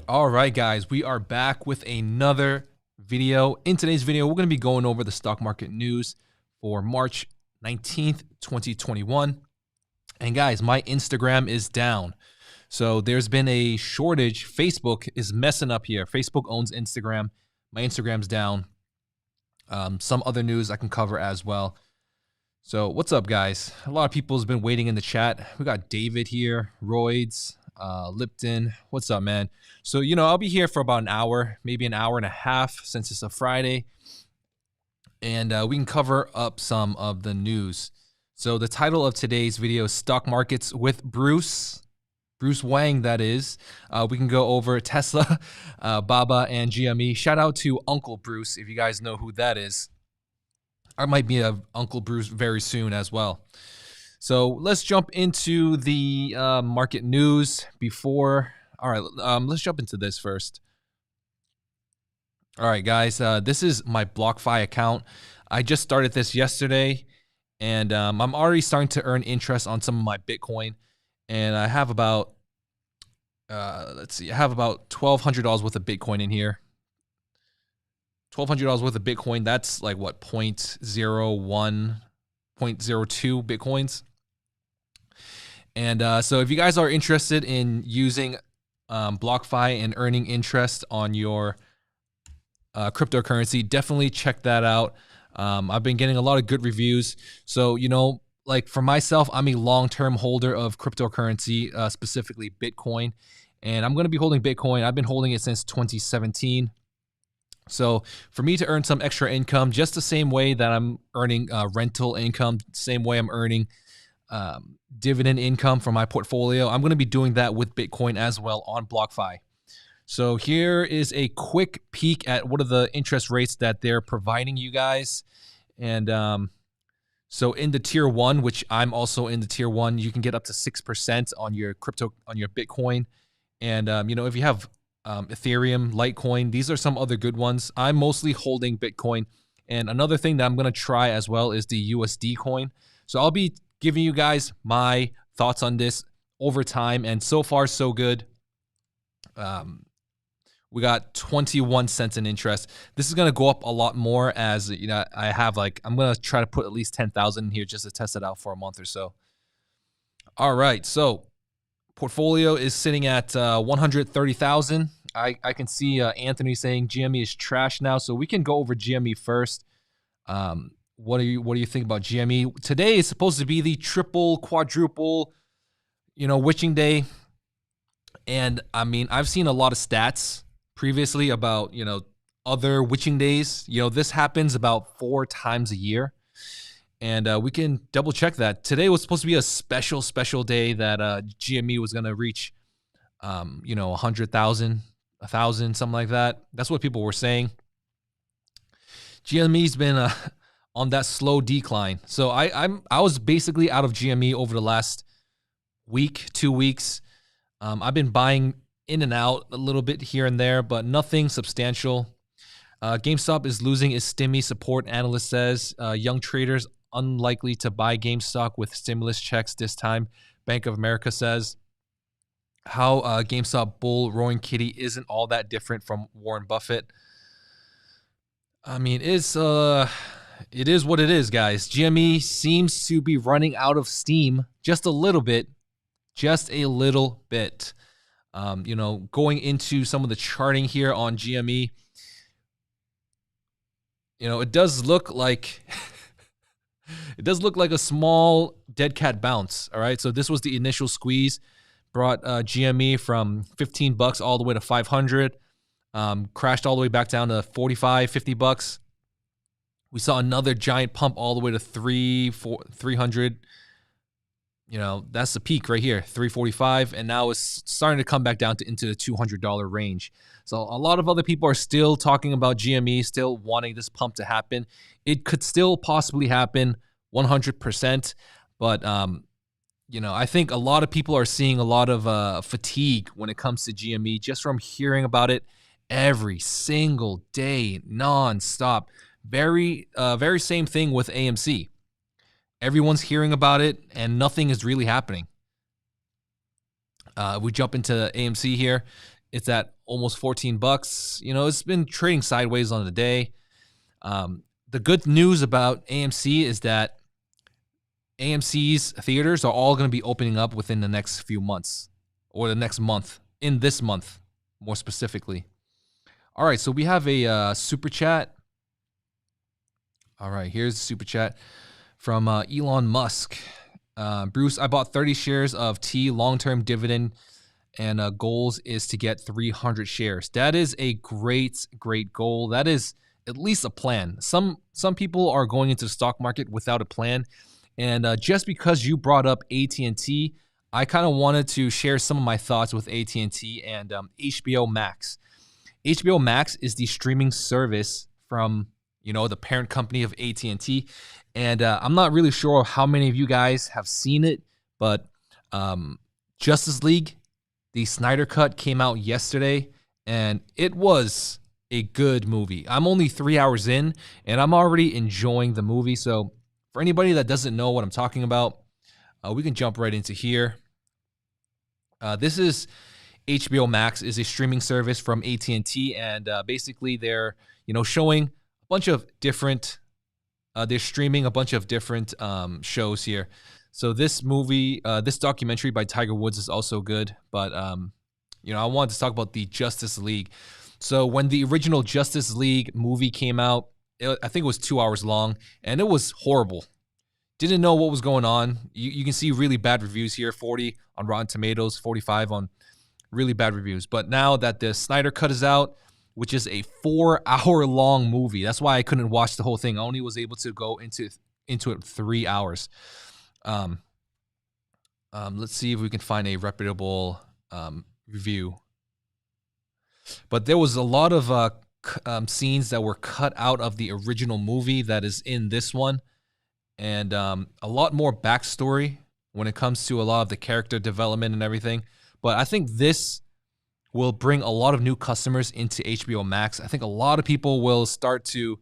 All right, guys, we are back with another video. In today's video, we're going to be going over the stock market news for March 19th, 2021. And guys, my Instagram is down. So there's been a shortage. Facebook is messing up here. Facebook owns Instagram. My Instagram's down. Some other news I can cover as well. So what's up, guys? A lot of people has been waiting in the chat. We got David here, Royds, Lipton. What's up, man? So, I'll be here for about an hour, maybe an hour and a half since it's a Friday. And we can cover up some of the news. So the title of today's video is Stock Markets with Bruce Wang, that is. We can go over Tesla, Baba, and GME. Shout out to Uncle Bruce, if you guys know who that is. I might be a Uncle Bruce very soon as well. So let's jump into the market news before. All right, let's jump into this first. All right, guys, this is my BlockFi account. I just started this yesterday, and I'm already starting to earn interest on some of my Bitcoin. And I have about, I have about $1,200 worth of Bitcoin in here. $1,200 worth of Bitcoin, that's like what, 0.01, 0.02 Bitcoins. And so if you guys are interested in using BlockFi and earning interest on your cryptocurrency, definitely check that out. I've been getting a lot of good reviews. So, like for myself, I'm a long-term holder of cryptocurrency, specifically Bitcoin. And I'm going to be holding Bitcoin. I've been holding it since 2017. So for me to earn some extra income, just the same way that I'm earning rental income, same way I'm earning dividend income from my portfolio, I'm going to be doing that with Bitcoin as well on BlockFi. So here is a quick peek at what are the interest rates that they're providing you guys. And so in the tier 1, which I'm also in the tier 1, you can get up to 6% on your Bitcoin. And, if you have Ethereum, Litecoin, these are some other good ones. I'm mostly holding Bitcoin. And another thing that I'm going to try as well is the USD coin. So I'll be giving you guys my thoughts on this over time. And so far, so good. We got 21 cents in interest. This is going to go up a lot more as, I have I'm going to try to put at least 10,000 in here just to test it out for a month or so. All right. So portfolio is sitting at 130,000. I can see Anthony saying GME is trash now. So we can go over GME first. What do you think about GME? Today is supposed to be the triple, quadruple, witching day. And I mean, I've seen a lot of stats previously about, other witching days. This happens about 4 times a year. And we can double check that. Today was supposed to be a special day that GME was going to reach, 100,000, 1,000, something like that. That's what people were saying. GME's been on that slow decline. So I was basically out of GME over the last week, 2 weeks. I've been buying in and out a little bit here and there, but nothing substantial. GameStop is losing its stimmy support, analyst says. Young traders unlikely to buy GameStop with stimulus checks this time, Bank of America says. How GameStop bull Roaring Kitty isn't all that different from Warren Buffett. I mean, it is what it is, guys. GME seems to be running out of steam just a little bit. Going into some of the charting here on GME, it does look like a small dead cat bounce. All right. So this was the initial squeeze, brought GME from $15 all the way to 500, crashed all the way back down to $45-50. We saw another giant pump all the way to 300. That's the peak right here, 345, and now it's starting to come back down into the $200 range. So a lot of other people are still talking about GME, still wanting this pump to happen. It could still possibly happen 100%, but I think a lot of people are seeing a lot of fatigue when it comes to GME just from hearing about it every single day, nonstop. Very same thing with AMC. Everyone's hearing about it, and nothing is really happening. We jump into AMC here. It's at almost 14 bucks. You know, it's been trading sideways on the day. The good news about AMC is that AMC's theaters are all going to be opening up within the next few months, or the next month, in this month, more specifically. All right, so we have a super chat. All right, here's the super chat from Elon Musk. Bruce, I bought 30 shares of T long-term dividend, and goals is to get 300 shares. That is a great goal. That is at least a plan. Some people are going into the stock market without a plan. And just because you brought up AT&T, I kind of wanted to share some of my thoughts with AT&T and HBO Max. HBO Max is the streaming service from, you know, the parent company of AT&T. And I'm not really sure how many of you guys have seen it, but Justice League, the Snyder Cut, came out yesterday, and it was a good movie. I'm only 3 hours in, and I'm already enjoying the movie. So for anybody that doesn't know what I'm talking about, we can jump right into here. This is HBO Max, is a streaming service from AT&T, and basically they're, you know, showing a bunch of different. They're streaming a bunch of different shows here. So this movie, this documentary by Tiger Woods is also good. But you know, I wanted to talk about the Justice League. So when the original Justice League movie came out, I think it was 2 hours long, and it was horrible. Didn't know what was going on. You can see really bad reviews here, 40 on Rotten Tomatoes, 45 on really bad reviews. But now that the Snyder Cut is out, which is a 4-hour-long movie, that's why I couldn't watch the whole thing. I only was able to go into it 3 hours. Let's see if we can find a reputable review. But there was a lot of scenes that were cut out of the original movie that is in this one, and a lot more backstory when it comes to a lot of the character development and everything. But I think this will bring a lot of new customers into HBO Max. I think a lot of people will start to,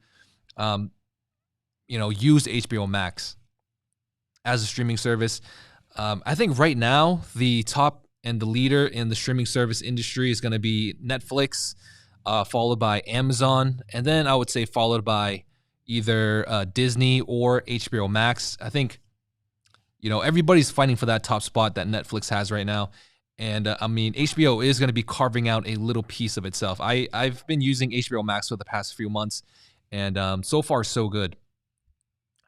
you know, use HBO Max as a streaming service. I think right now the top and the leader in the streaming service industry is going to be Netflix, followed by Amazon, and then I would say followed by either Disney or HBO Max. I think, you know, everybody's fighting for that top spot that Netflix has right now. And I mean, HBO is going to be carving out a little piece of itself. I've been using HBO Max for the past few months, and so far so good.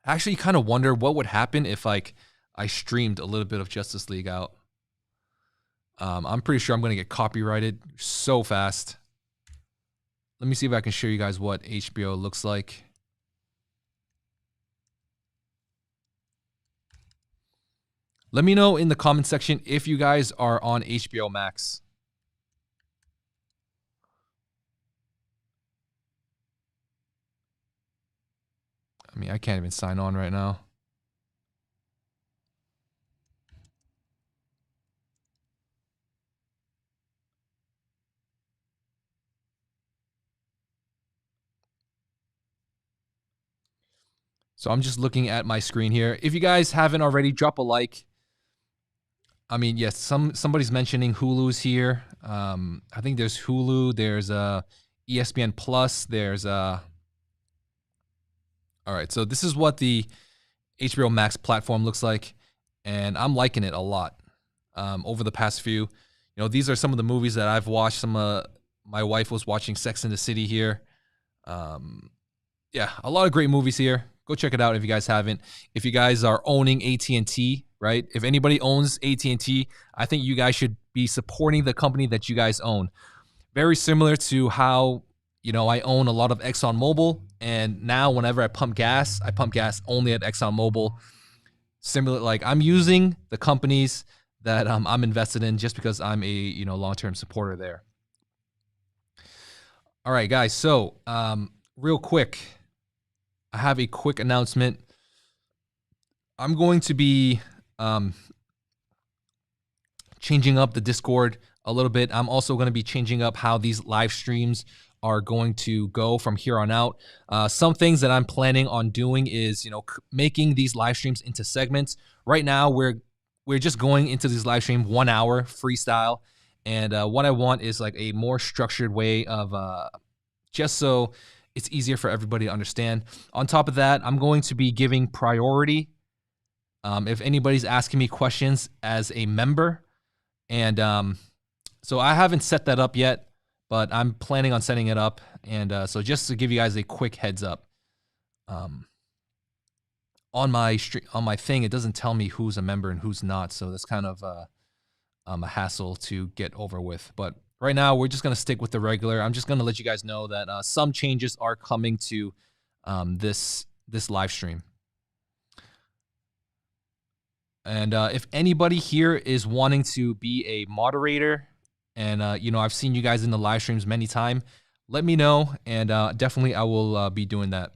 I actually kind of wonder what would happen if like I streamed a little bit of Justice League out. I'm pretty sure I'm going to get copyrighted so fast. Let me see if I can show you guys what HBO looks like. Let me know in the comment section if you guys are on HBO Max. I mean, I can't even sign on right now. So I'm just looking at my screen here. If you guys haven't already, drop a like. I mean, yes, somebody's mentioning Hulu's here. I think there's Hulu. There's ESPN Plus. There's all right. So this is what the HBO Max platform looks like, and I'm liking it a lot. Over the past few, you know, these are some of the movies that I've watched. My wife was watching Sex and the City here. Yeah, a lot of great movies here. Go check it out if you guys haven't. If you guys are owning AT&T, right? If anybody owns AT&T, I think you guys should be supporting the company that you guys own. Very similar to how, you know, I own a lot of ExxonMobil, and now whenever I pump gas only at ExxonMobil. Similar, like I'm using the companies that I'm invested in just because I'm a, you know, long-term supporter there. All right, guys. So real quick, I have a quick announcement. I'm going to be changing up the Discord a little bit. I'm also going to be changing up how these live streams are going to go from here on out. Some things that I'm planning on doing is, you know, making these live streams into segments. Right now, we're just going into these live stream 1 hour freestyle, And what I want is like a more structured way of just so it's easier for everybody to understand. On top of that, I'm going to be giving priority if anybody's asking me questions as a member. And so I haven't set that up yet, but I'm planning on setting it up. And so just to give you guys a quick heads up, on my thing, it doesn't tell me who's a member and who's not. So that's kind of a hassle to get over with. But right now, we're just going to stick with the regular. I'm just going to let you guys know that some changes are coming to this live stream. And if anybody here is wanting to be a moderator, and I've seen you guys in the live streams many times, let me know, and definitely I will be doing that.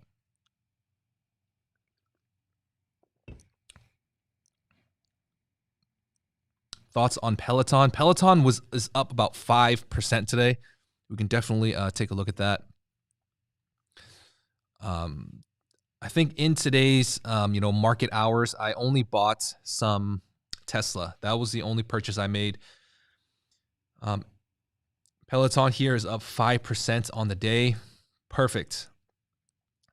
Thoughts on Peloton? Peloton is up about 5% today. We can definitely take a look at that. I think in today's market hours, I only bought some Tesla. That was the only purchase I made. Peloton here is up 5% on the day. Perfect.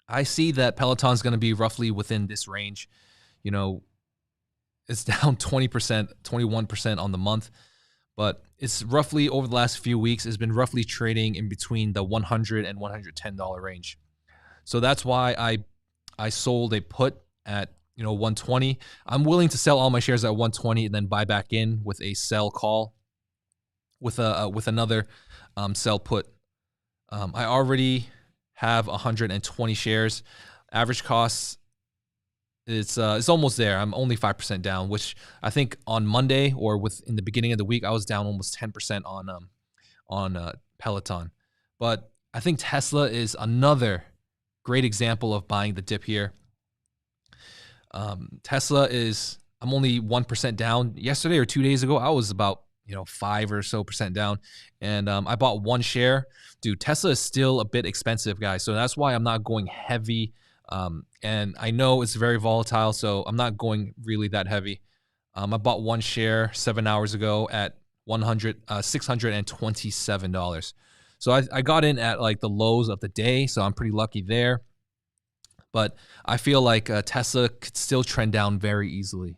I see that Peloton's going to be roughly within this range. It's down 20%, 21% on the month, but it's roughly over the last few weeks, it's been roughly trading in between the $100 and $110 range. So that's why I sold a put at 120. I'm willing to sell all my shares at 120 and then buy back in with a sell call with another sell put. I already have 120 shares. Average costs, it's almost there. I'm only 5% down, which I think on Monday or in the beginning of the week, I was down almost 10% on Peloton. But I think Tesla is another great example of buying the dip here. Tesla I'm only 1% down. Yesterday or 2 days ago, I was about 5 or so % down, and I bought one share. Dude, Tesla is still a bit expensive, guys, so that's why I'm not going heavy. And I know it's very volatile, so I'm not going really that heavy. I bought one share 7 hours ago at $627. So I got in at like the lows of the day, so I'm pretty lucky there. But I feel like Tesla could still trend down very easily.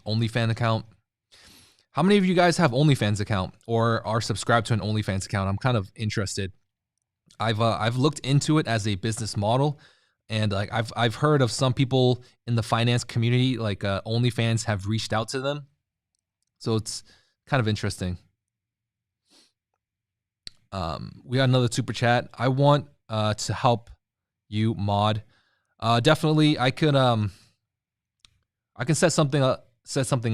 OnlyFans account. How many of you guys have OnlyFans account or are subscribed to an OnlyFans account? I'm kind of interested. I've looked into it as a business model, and like I've heard of some people in the finance community, like OnlyFans, have reached out to them. So it's kind of interesting. We got another super chat. I want to help you mod. Definitely, I can set something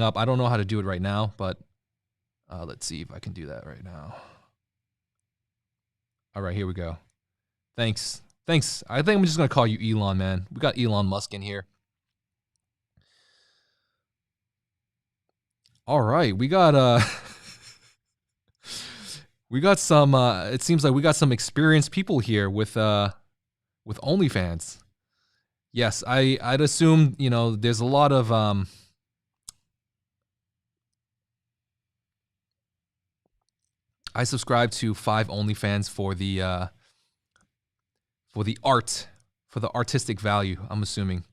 up. I don't know how to do it right now, but let's see if I can do that right now. All right, here we go. Thanks. I think I'm just going to call you Elon, man. We got Elon Musk in here. All right, we got some it seems like we got some experienced people here with OnlyFans. Yes, I'd assume, there's a lot of I subscribe to 5 OnlyFans for the artistic value, I'm assuming.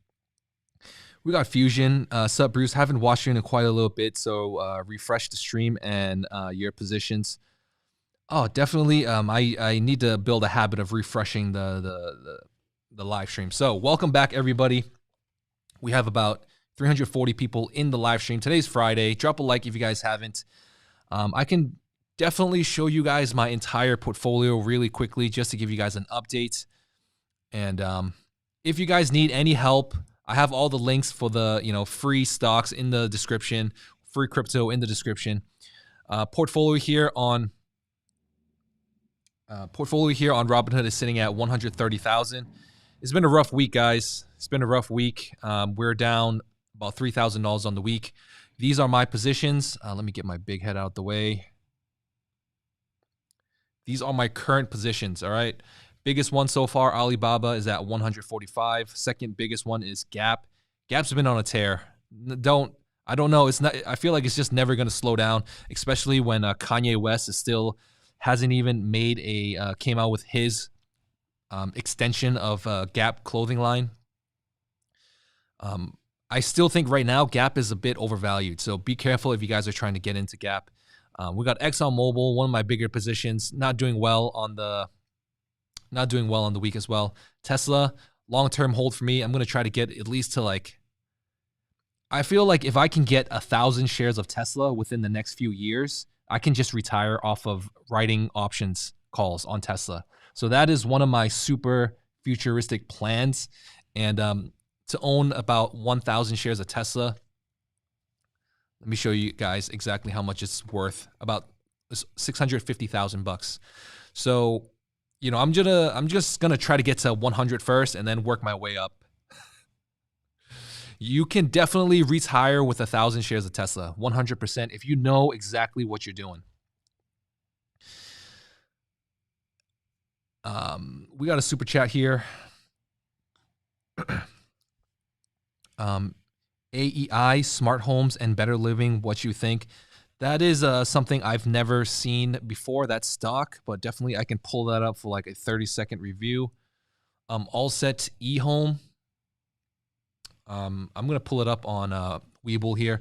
We got Fusion. Sup, Bruce? Haven't watched you in quite a little bit, so refresh the stream and your positions. Oh, definitely. I need to build a habit of refreshing the live stream. So welcome back, everybody. We have about 340 people in the live stream. Today's Friday. Drop a like if you guys haven't. I can definitely show you guys my entire portfolio really quickly just to give you guys an update. And if you guys need any help, I have all the links for the free stocks in the description, free crypto in the description. Portfolio here on Robinhood is sitting at 130,000. It's been a rough week, guys. It's been a rough week. We're down about $3,000 on the week. These are my positions. Let me get my big head out the way. These are my current positions, all right? Biggest one so far, Alibaba, is at 145. Second biggest one is Gap. Gap's been on a tear. I don't know. It's not. I feel like it's just never going to slow down, especially when Kanye West is still hasn't even made came out with his extension of Gap clothing line. I still think right now Gap is a bit overvalued. So be careful if you guys are trying to get into Gap. We got ExxonMobil, one of my bigger positions, not doing well on the week as well. Tesla, long-term hold for me. I'm going to try to get at least to I feel like if I can get 1,000 shares of Tesla within the next few years, I can just retire off of writing options calls on Tesla. So that is one of my super futuristic plans. And to own about 1,000 shares of Tesla, let me show you guys exactly how much it's worth. About $650,000. So, I'm just gonna try to get to 100 first and then work my way up. You can definitely retire with 1,000 shares of Tesla, 100%, if you know exactly what you're doing. We got a super chat here. AEI, smart homes and better living, what you think? That is something I've never seen before, that stock, but definitely I can pull that up for like a 30-second review. All set eHome. I'm going to pull it up on Webull here.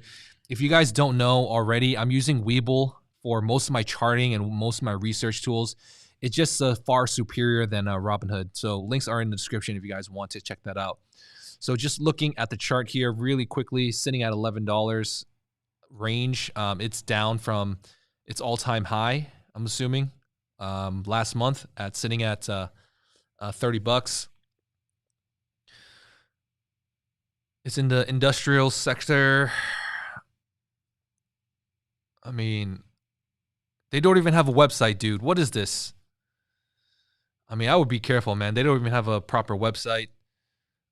If you guys don't know already, I'm using Webull for most of my charting and most of my research tools. It's just far superior than Robinhood. So links are in the description if you guys want to check that out. So just looking at the chart here really quickly, sitting at $11 range. It's down from its all-time high, I'm assuming, last month sitting at $30. It's in the industrial sector. I mean, they don't even have a website, dude. What is this? I mean, I would be careful, man. They don't even have a proper website.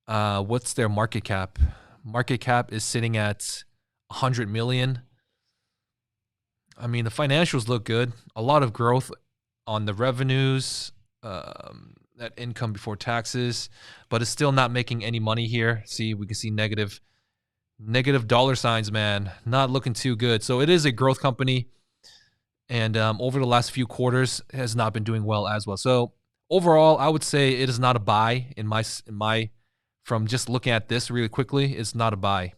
What's their market cap? Market cap is sitting at 100 million. I mean, the financials look good. A lot of growth on the revenues, that income before taxes, but it's still not making any money here. See, we can see negative dollar signs, man. Not looking too good. So it is a growth company, and over the last few quarters has not been doing well as well. So overall, I would say it is not a buy in my from just looking at this really quickly. It's not a buy.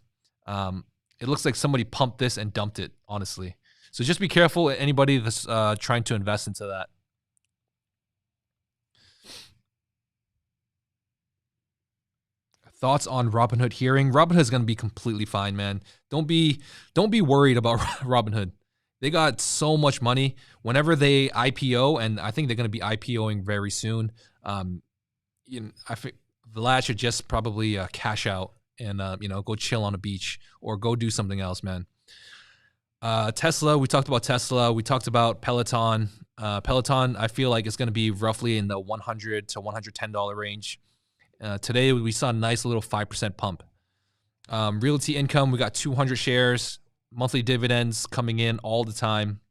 It looks like somebody pumped this and dumped it, honestly. So just be careful, anybody that's trying to invest into that. Thoughts on Robinhood hearing? Robinhood is going to be completely fine, man. Don't be worried about Robinhood. They got so much money. Whenever they IPO, and I think they're going to be IPOing very soon, I think Vlad should just probably cash out and go chill on a beach or go do something else, man. Tesla, we talked about Tesla. We talked about Peloton. Peloton, I feel like it's going to be roughly in the $100 to $110 range. Today, we saw a nice little 5% pump. Realty income, we got 200 shares. Monthly dividends coming in all the time.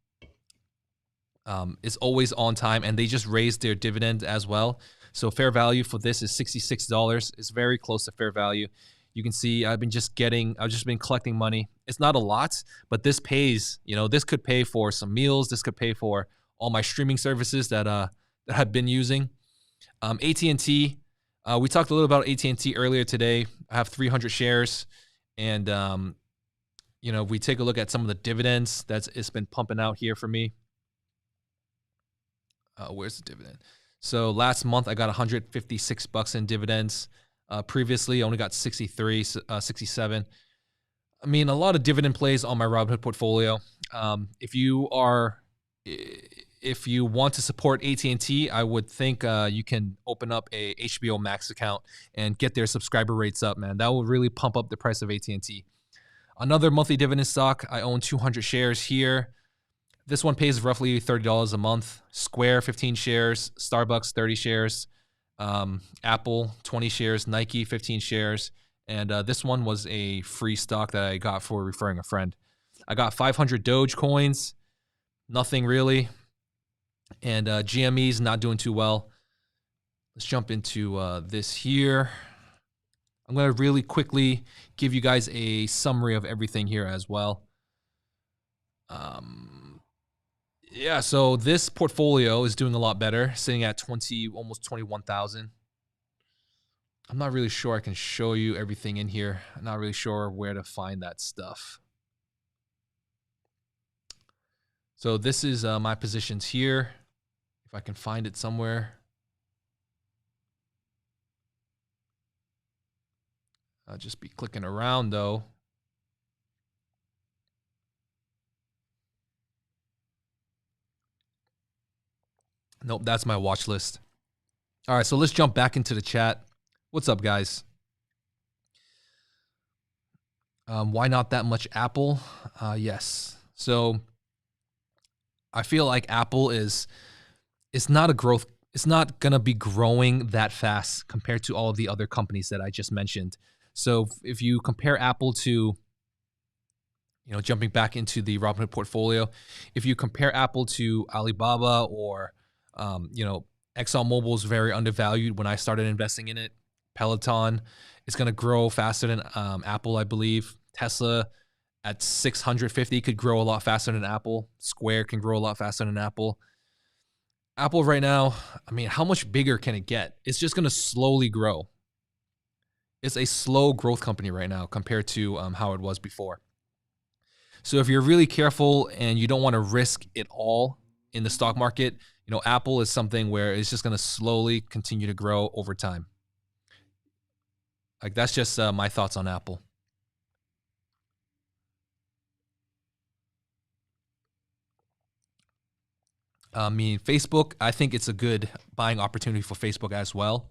It's always on time, and they just raised their dividend as well. So fair value for this is $66. It's very close to fair value. You can see I've just been collecting money. It's not a lot, but this pays. This could pay for some meals. This could pay for all my streaming services that I've been using. AT&T. We talked a little about AT&T earlier today. I have 300 shares, and if we take a look at some of the dividends it's been pumping out here for me. Where's the dividend? So last month I got $156 in dividends. Previously, I only got 67. I mean, a lot of dividend plays on my Robinhood portfolio. If you want to support AT&T, I would think you can open up a Hbo Max account and get their subscriber rates up, man. That will really pump up the price of AT&T. Another monthly dividend stock, I own 200 shares here. This one pays roughly $30 a month. Square, 15 shares. Starbucks, 30 shares. Apple, 20 shares. Nike, 15 shares. And this one was a free stock that I got for referring a friend. I got 500 Doge coins. Nothing really. And GME is not doing too well. Let's jump into this here. I'm going to really quickly give you guys a summary of everything here as well. Yeah, so this portfolio is doing a lot better, sitting at almost 21,000. I'm not really sure I can show you everything in here. I'm not really sure where to find that stuff. So this is my positions here. If I can find it somewhere. I'll just be clicking around though. Nope, that's my watch list. All right, so let's jump back into the chat. What's up, guys? Why not that much Apple? Yes. So I feel like Apple it's not a growth. It's not going to be growing that fast compared to all of the other companies that I just mentioned. So if you compare Apple to, jumping back into the Robinhood portfolio, if you compare Apple to Alibaba or, ExxonMobil is very undervalued when I started investing in it. Peloton is going to grow faster than Apple, I believe. Tesla at 650 could grow a lot faster than Apple. Square can grow a lot faster than Apple. Apple right now, I mean, how much bigger can it get? It's just going to slowly grow. It's a slow growth company right now compared to how it was before. So if you're really careful and you don't want to risk it all in the stock market, Apple is something where it's just going to slowly continue to grow over time. Like, that's just my thoughts on Apple. I mean, Facebook, I think it's a good buying opportunity for Facebook as well.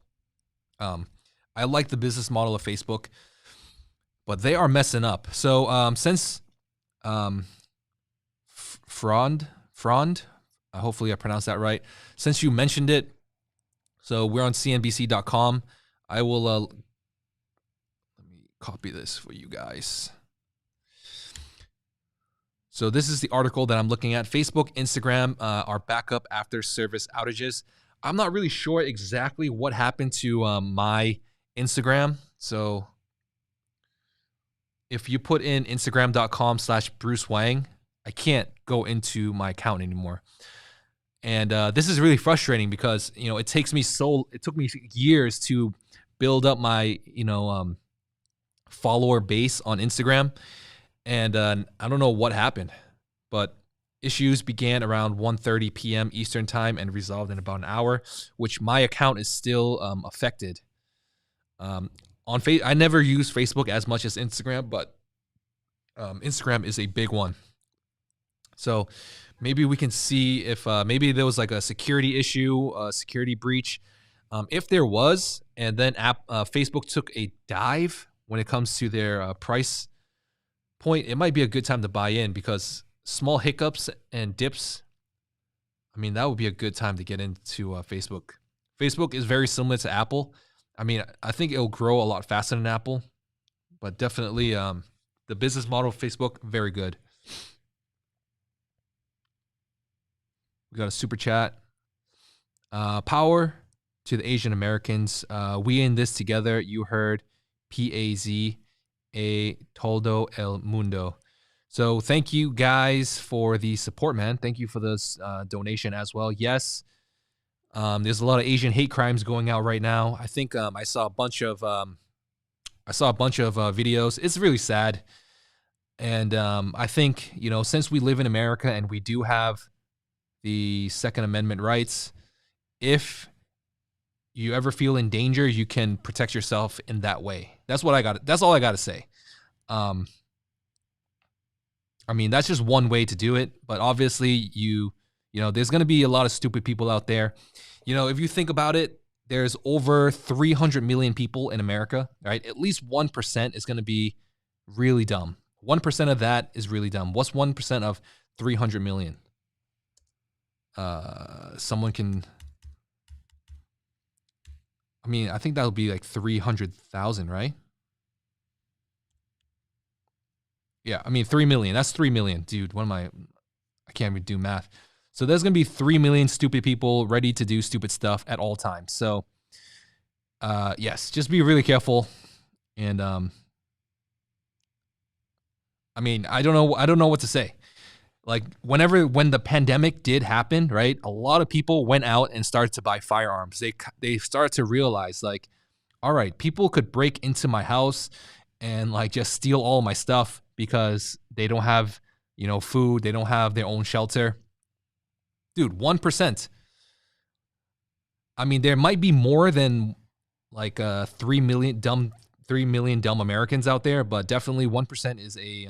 I like the business model of Facebook, but they are messing up. So since Frond, hopefully I pronounced that right. Since you mentioned it, so we're on CNBC.com. I will let me copy this for you guys. So this is the article that I'm looking at. Facebook, Instagram are back up after service outages. I'm not really sure exactly what happened to my Instagram. So if you put in Instagram.com/Bruce Wang, I can't go into my account anymore. And this is really frustrating because, it took me years to build up my, follower base on Instagram. And I don't know what happened, but issues began around 1:30 p.m. Eastern time and resolved in about an hour, which my account is still affected. I never use Facebook as much as Instagram, but Instagram is a big one. So maybe we can see if maybe there was like a security issue, a security breach. If there was, and then Facebook took a dive when it comes to their price point, it might be a good time to buy in because small hiccups and dips, I mean, that would be a good time to get into Facebook. Facebook is very similar to Apple. I mean, I think it'll grow a lot faster than Apple, but definitely the business model of Facebook, very good. We got a super chat. Power to the Asian Americans. We in this together. You heard PAZ. Todo el mundo. So thank you guys for the support, man. Thank you for this donation as well. Yes, there's a lot of Asian hate crimes going out right now. I think I saw a bunch of videos. It's really sad, and I think since we live in America and we do have the Second Amendment rights, if you ever feel in danger, you can protect yourself in that way. That's what I got. That's all I got to say. I mean, that's just one way to do it, but obviously there's going to be a lot of stupid people out there. If you think about it, there's over 300 million people in America, right? At least 1% is going to be really dumb. 1% of that is really dumb. What's 1% of 300 million? Someone can, I mean, I think that would be like 300,000, right? Yeah, I mean, 3 million. That's 3 million. Dude, I can't even do math. So there's going to be 3 million stupid people ready to do stupid stuff at all times. So, yes, just be really careful. And I mean, I don't know what to say. Like when the pandemic did happen, right? A lot of people went out and started to buy firearms. They started to realize like, all right, people could break into my house and like just steal all my stuff because they don't have, food, they don't have their own shelter. Dude, 1%. I mean, there might be more than like 3 million dumb Americans out there, but definitely 1% is a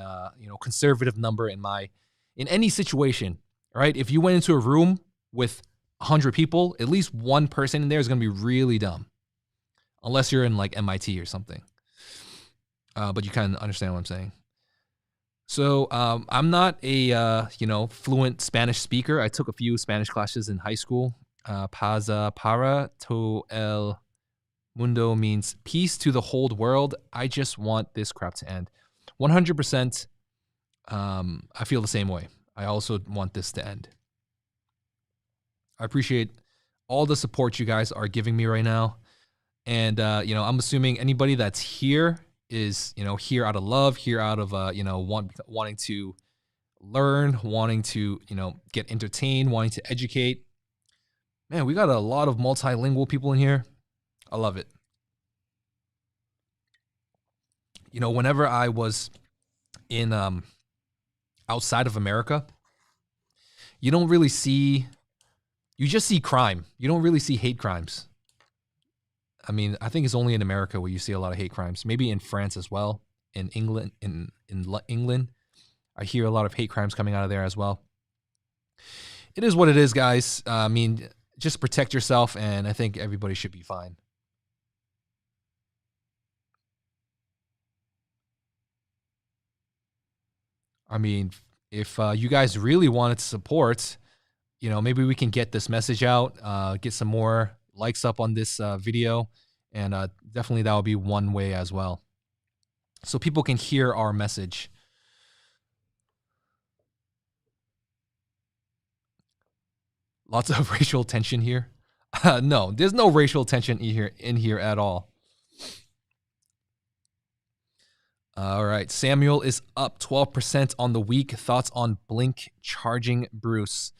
conservative number in any situation, right? If you went into a room with 100 people, at least one person in there is going to be really dumb, unless you're in like MIT or something. But you kind of understand what I'm saying. So I'm not a fluent Spanish speaker. I took a few Spanish classes in high school. Pasa para to el mundo means peace to the whole world. I just want this crap to end. 100%. I feel the same way. I also want this to end. I appreciate all the support you guys are giving me right now. And, I'm assuming anybody that's here is, here out of love, here out of, wanting to learn, wanting to, get entertained, wanting to educate. Man, we got a lot of multilingual people in here. I love it. Whenever I was in outside of America, you just see crime. You don't really see hate crimes. I mean, I think it's only in America where you see a lot of hate crimes. Maybe in France as well. In England, in England, I hear a lot of hate crimes coming out of there as well. It is what it is, guys. I mean, just protect yourself, and I think everybody should be fine. I mean, if you guys really wanted to support, maybe we can get this message out, get some more likes up on this video, and definitely that would be one way as well. So people can hear our message. Lots of racial tension here. No, there's no racial tension in here at all. All right, Samuel is up 12% on the week. Thoughts on Blink charging, Bruce?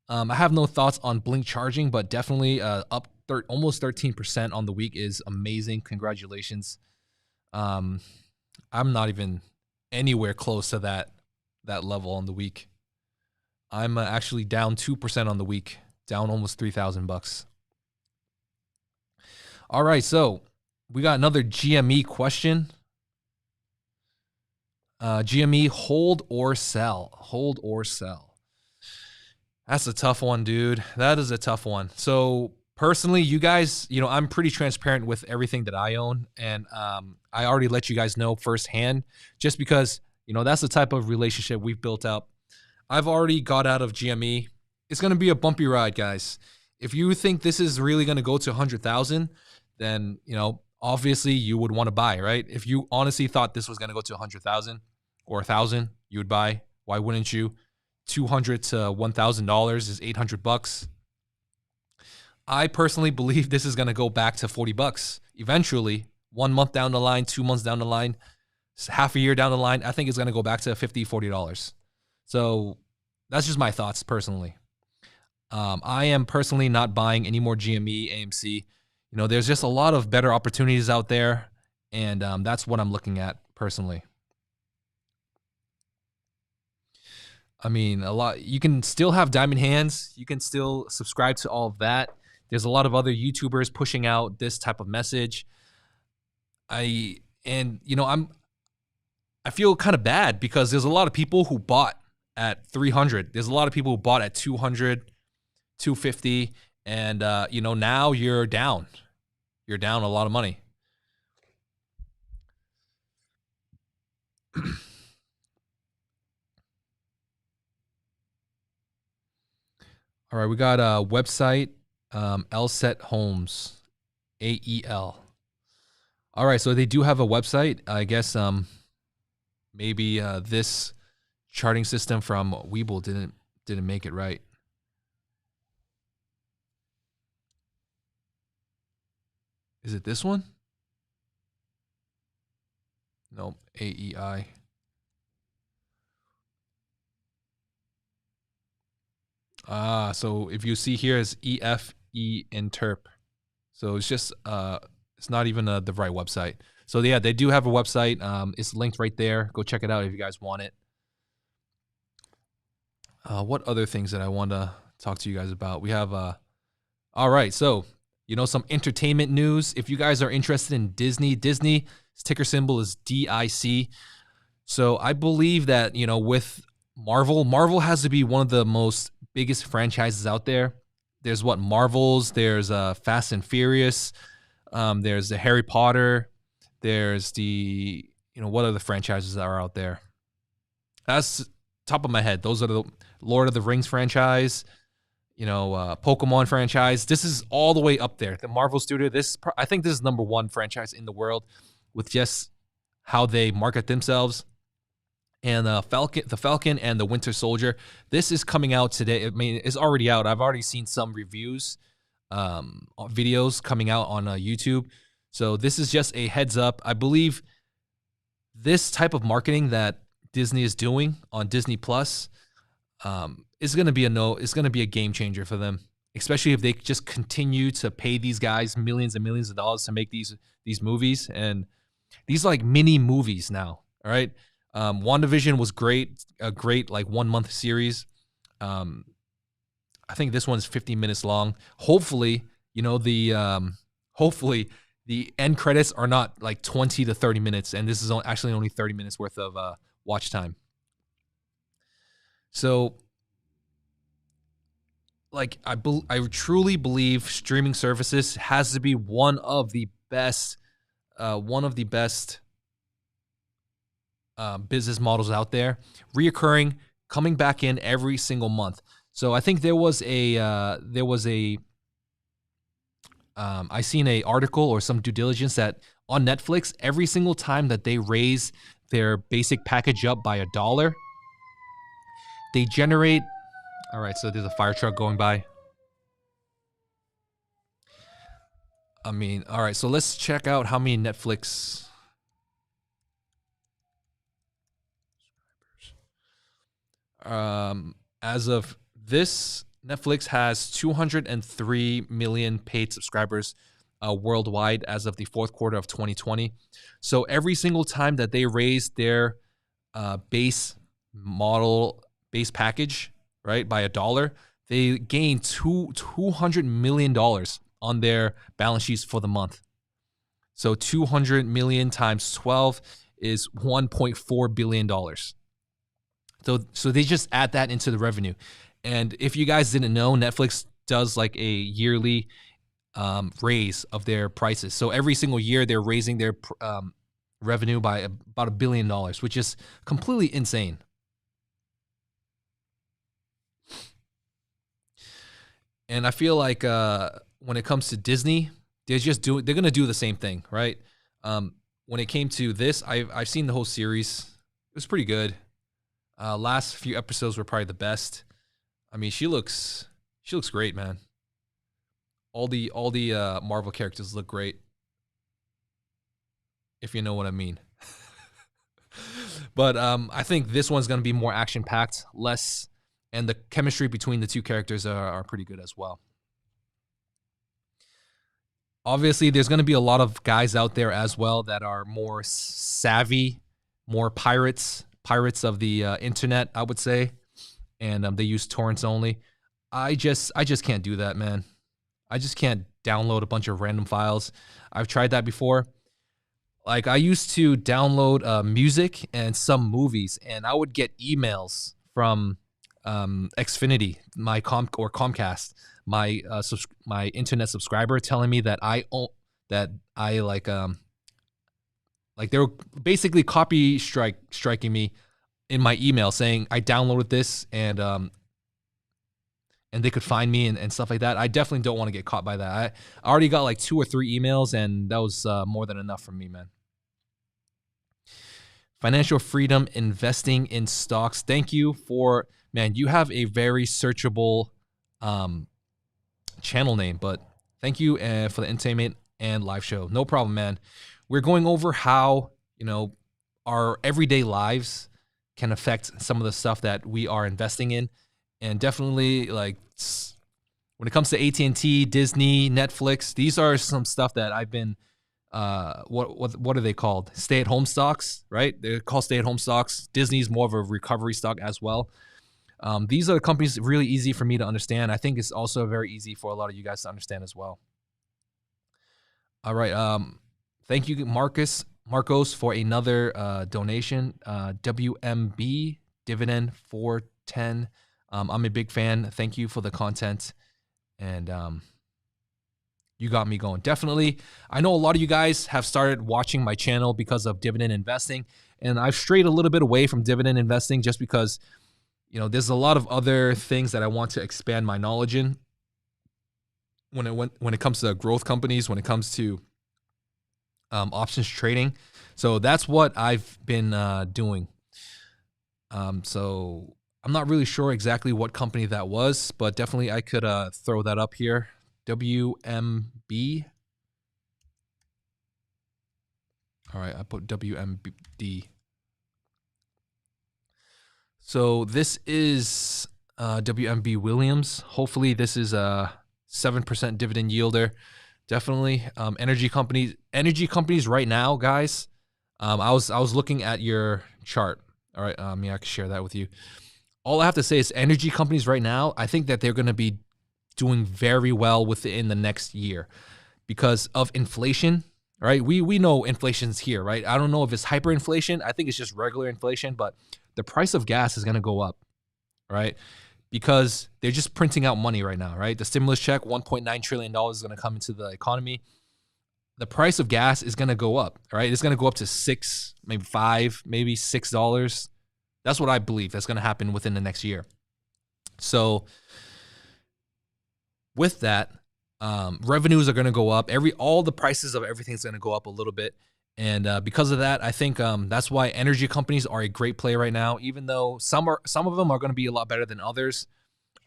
I have no thoughts on Blink charging, but definitely up almost 13% on the week is amazing. Congratulations. I'm not even anywhere close to that level on the week. I'm actually down 2% on the week, down almost $3,000. All right, so we got another GME question. GME, hold or sell? Hold or sell? That's a tough one, dude. That is a tough one. So personally, you guys, I'm pretty transparent with everything that I own, and I already let you guys know firsthand, just because, that's the type of relationship we've built up. I've already got out of GME. It's going to be a bumpy ride, guys. If you think this is really going to go to 100,000, then, obviously you would want to buy, right? If you honestly thought this was going to go to 100,000 or 1,000, you would buy. Why wouldn't you? $200 to $1,000 is $800. I personally believe this is going to go back to $40 eventually. 1 month down the line, 2 months down the line, half a year down the line, I think it's going to go back to $50, $40. So that's just my thoughts personally. I am personally not buying any more GME, AMC. There's just a lot of better opportunities out there, and that's what I'm looking at personally. I mean, you can still have diamond hands. You can still subscribe to all of that. There's a lot of other YouTubers pushing out this type of message. I feel kind of bad because there's a lot of people who bought at 300. There's a lot of people who bought at 200, 250, and now you're down. You're down a lot of money. All right, we got a website, Elset Homes, AEL. All right, so they do have a website. I guess maybe this charting system from Webull didn't make it right. Is it this one? No, AEI. So if you see here is EFE interp. So it's just it's not even the right website. So yeah, they do have a website. It's linked right there. Go check it out if you guys want it. What other things that I want to talk to you guys about? We have all right, so some entertainment news. If you guys are interested in Disney's ticker symbol is DIC. So I believe that with Marvel has to be one of the most biggest franchises out there. There's Marvels, there's Fast and Furious, there's the Harry Potter, there's the what other franchises that are out there? That's top of my head. Those are the Lord of the Rings franchise, Pokemon franchise. This is all the way up there. The Marvel Studio. I think this is #1 franchise in the world with just how they market themselves. And the Falcon and the Winter Soldier. This is coming out today. I mean, it's already out. I've already seen some reviews, videos coming out on YouTube. So this is just a heads up. I believe this type of marketing that Disney is doing on Disney Plus is going to be a game changer for them, especially if they just continue to pay these guys millions and millions of dollars to make these movies, and these like mini movies now. All right. WandaVision was great, a great 1 month series. I think this one's 50 minutes long. Hopefully, hopefully the end credits are not like 20 to 30 minutes, and this is actually only 30 minutes worth of watch time. So, I truly believe streaming services has to be one of the best business models out there, reoccurring, coming back in every single month. So I think there was I seen a article or some due diligence that on Netflix, every single time that they raise their basic package up by $1, they generate. All right, so there's a fire truck going by. I mean, all right, so let's check out how many Netflix. As of this, Netflix has 203 million paid subscribers worldwide as of the fourth quarter of 2020. So every single time that they raise their base package, right, by $1, they gain $200 million on their balance sheets for the month. So 200 million times 12 is $1.4 billion. So they just add that into the revenue. And if you guys didn't know, Netflix does like a yearly raise of their prices. So every single year they're raising their revenue by about $1 billion, which is completely insane. And I feel like when it comes to Disney, they're going to do the same thing, right? When it came to this, I've seen the whole series. It was pretty good. Last few episodes were probably the best. I mean, she looks great, man. All the Marvel characters look great, if you know what I mean. But I think this one's going to be more action-packed, less, and the chemistry between the two characters are pretty good as well. Obviously, there's going to be a lot of guys out there as well that are more savvy, more pirates of the internet, I would say, and they use torrents only. I just can't do that, man. I just can't download a bunch of random files. I've tried that before. Like, I used to download music and some movies, and I would get emails from Xfinity, my Comcast, my internet subscriber, telling me that they were basically copy striking me in my email, saying I downloaded this and they could find me and stuff like that. I definitely don't want to get caught by that. I already got like 2 or 3 emails, and that was more than enough for me, man. Financial freedom, investing in stocks. Thank you for, man, you have a very searchable channel name, but thank you for the entertainment and live show. No problem, man. We're going over how, our everyday lives can affect some of the stuff that we are investing in. And definitely, like, when it comes to AT&T, Disney, Netflix, these are some stuff that I've been what are they called? Stay-at-home stocks, right? They're called stay-at-home stocks. Disney's more of a recovery stock as well. These are the companies really easy for me to understand. I think it's also very easy for a lot of you guys to understand as well. All right. Thank you, Marcos, for another donation. WMB dividend 410. I'm a big fan. Thank you for the content. And you got me going. Definitely. I know a lot of you guys have started watching my channel because of dividend investing. And I've strayed a little bit away from dividend investing just because, there's a lot of other things that I want to expand my knowledge in when it comes to growth companies, when it comes to options trading. So that's what I've been doing. So I'm not really sure exactly what company that was, but definitely I could throw that up here. WMB. All right, I put WMD. So this is WMB Williams. Hopefully this is a 7% dividend yielder. Definitely. Energy companies right now, guys. I was looking at your chart. All right, I can share that with you. All I have to say is energy companies right now, I think that they're going to be doing very well within the next year because of inflation, right? We know inflation's here, right? I don't know if it's hyperinflation. I think it's just regular inflation, but the price of gas is going to go up, right? Because they're just printing out money right now, right? The stimulus check, $1.9 trillion is going to come into the economy. The price of gas is going to go up, right? It's going to go up to $6, maybe $5, maybe $6. That's what I believe that's going to happen within the next year. So with that, revenues are going to go up. All the prices of everything's going to go up a little bit. And because of that, I think that's why energy companies are a great play right now, even though some of them are going to be a lot better than others.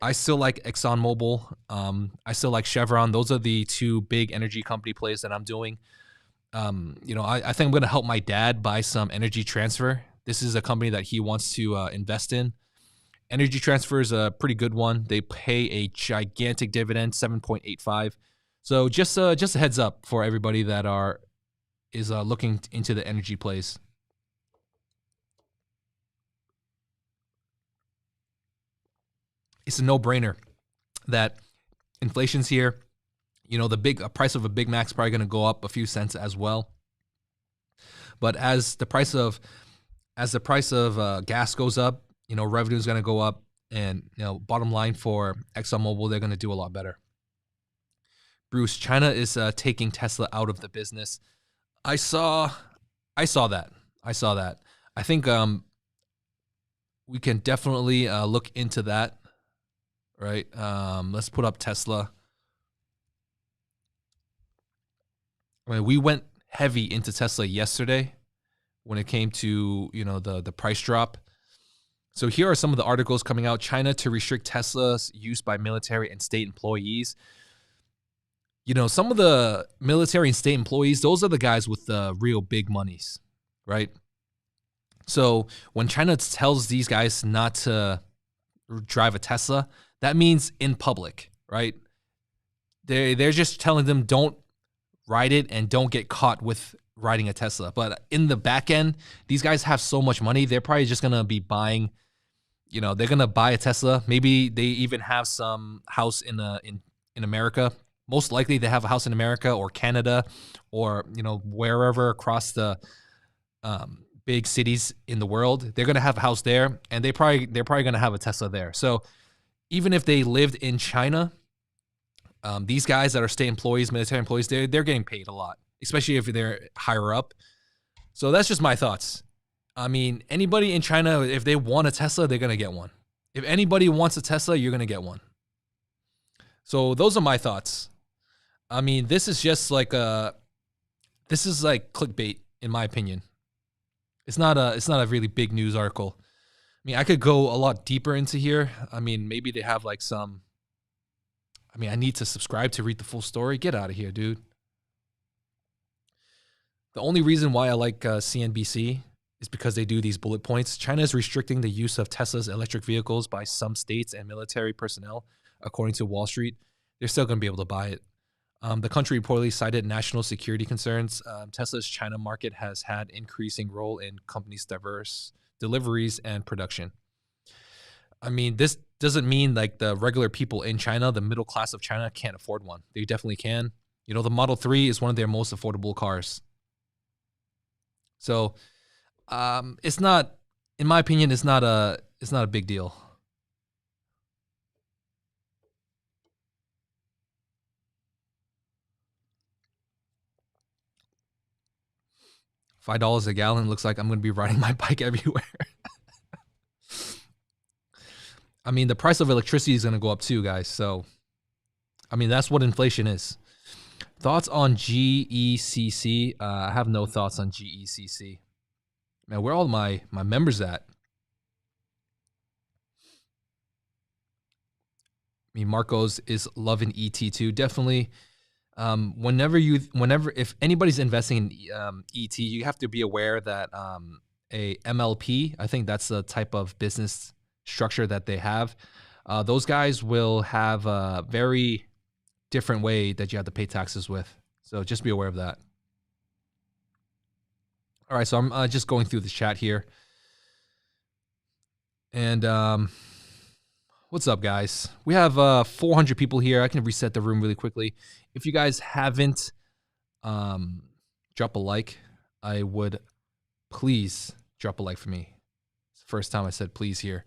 I still like ExxonMobil. I still like Chevron. Those are the two big energy company plays that I'm doing. I think I'm going to help my dad buy some Energy Transfer. This is a company that he wants to invest in. Energy Transfer is a pretty good one. They pay a gigantic dividend, 7.85. So just a heads up for everybody that is looking into the energy plays. It's a no-brainer that inflation's here. The price of a Big Mac's probably going to go up a few cents as well. But as the price of gas goes up, revenue is going to go up, and bottom line for ExxonMobil, they're going to do a lot better. Bruce, China is taking Tesla out of the business. I saw that. I think we can definitely look into that. Right. Let's put up Tesla. We went heavy into Tesla yesterday when it came to the price drop. So here are some of the articles coming out. China to restrict Tesla's use by military and state employees. Some of the military and state employees, those are the guys with the real big monies, right? So when China tells these guys not to drive a Tesla, that means in public, right? They're just telling them don't ride it and don't get caught with riding a Tesla. But in the back end, these guys have so much money, they're probably just going to be buying, they're going to buy a Tesla. Maybe they even have some house in America. Most likely they have a house in America or Canada or, wherever across the big cities in the world. They're going to have a house there, and they're probably going to have a Tesla there. So even if they lived in China, these guys that are state employees, military employees, they're getting paid a lot, especially if they're higher up. So that's just my thoughts. I mean, anybody in China, if they want a Tesla, they're going to get one. If anybody wants a Tesla, you're going to get one. So those are my thoughts. I mean, this is like clickbait, in my opinion. It's not a really big news article. I mean, I could go a lot deeper into here. I mean, maybe they have I need to subscribe to read the full story. Get out of here, dude. The only reason why I like CNBC is because they do these bullet points. China is restricting the use of Tesla's electric vehicles by some states and military personnel, according to Wall Street. They're still going to be able to buy it. The country reportedly cited national security concerns. Tesla's China market has had increasing role in companies' diverse deliveries and production. I mean, this doesn't mean like the regular people in China, the middle class of China, can't afford one. They definitely can. You know, the Model 3 is one of their most affordable cars. So it's not, in my opinion, it's not a big deal. $5 a gallon looks like I'm going to be riding my bike everywhere. I mean, the price of electricity is going to go up too, guys. So, I mean, that's what inflation is. Thoughts on GECC? I have no thoughts on GECC. Man, where are all my members at? I mean, Marcos is loving ET too. Definitely. If anybody's investing in ET, you have to be aware that a MLP, I think that's the type of business structure that they have. Those guys will have a very different way that you have to pay taxes with. So just be aware of that. All right, so I'm just going through the chat here. And what's up, guys? We have 400 people here. I can reset the room really quickly. If you guys haven't drop a like, I would please drop a like for me. It's the first time I said please here.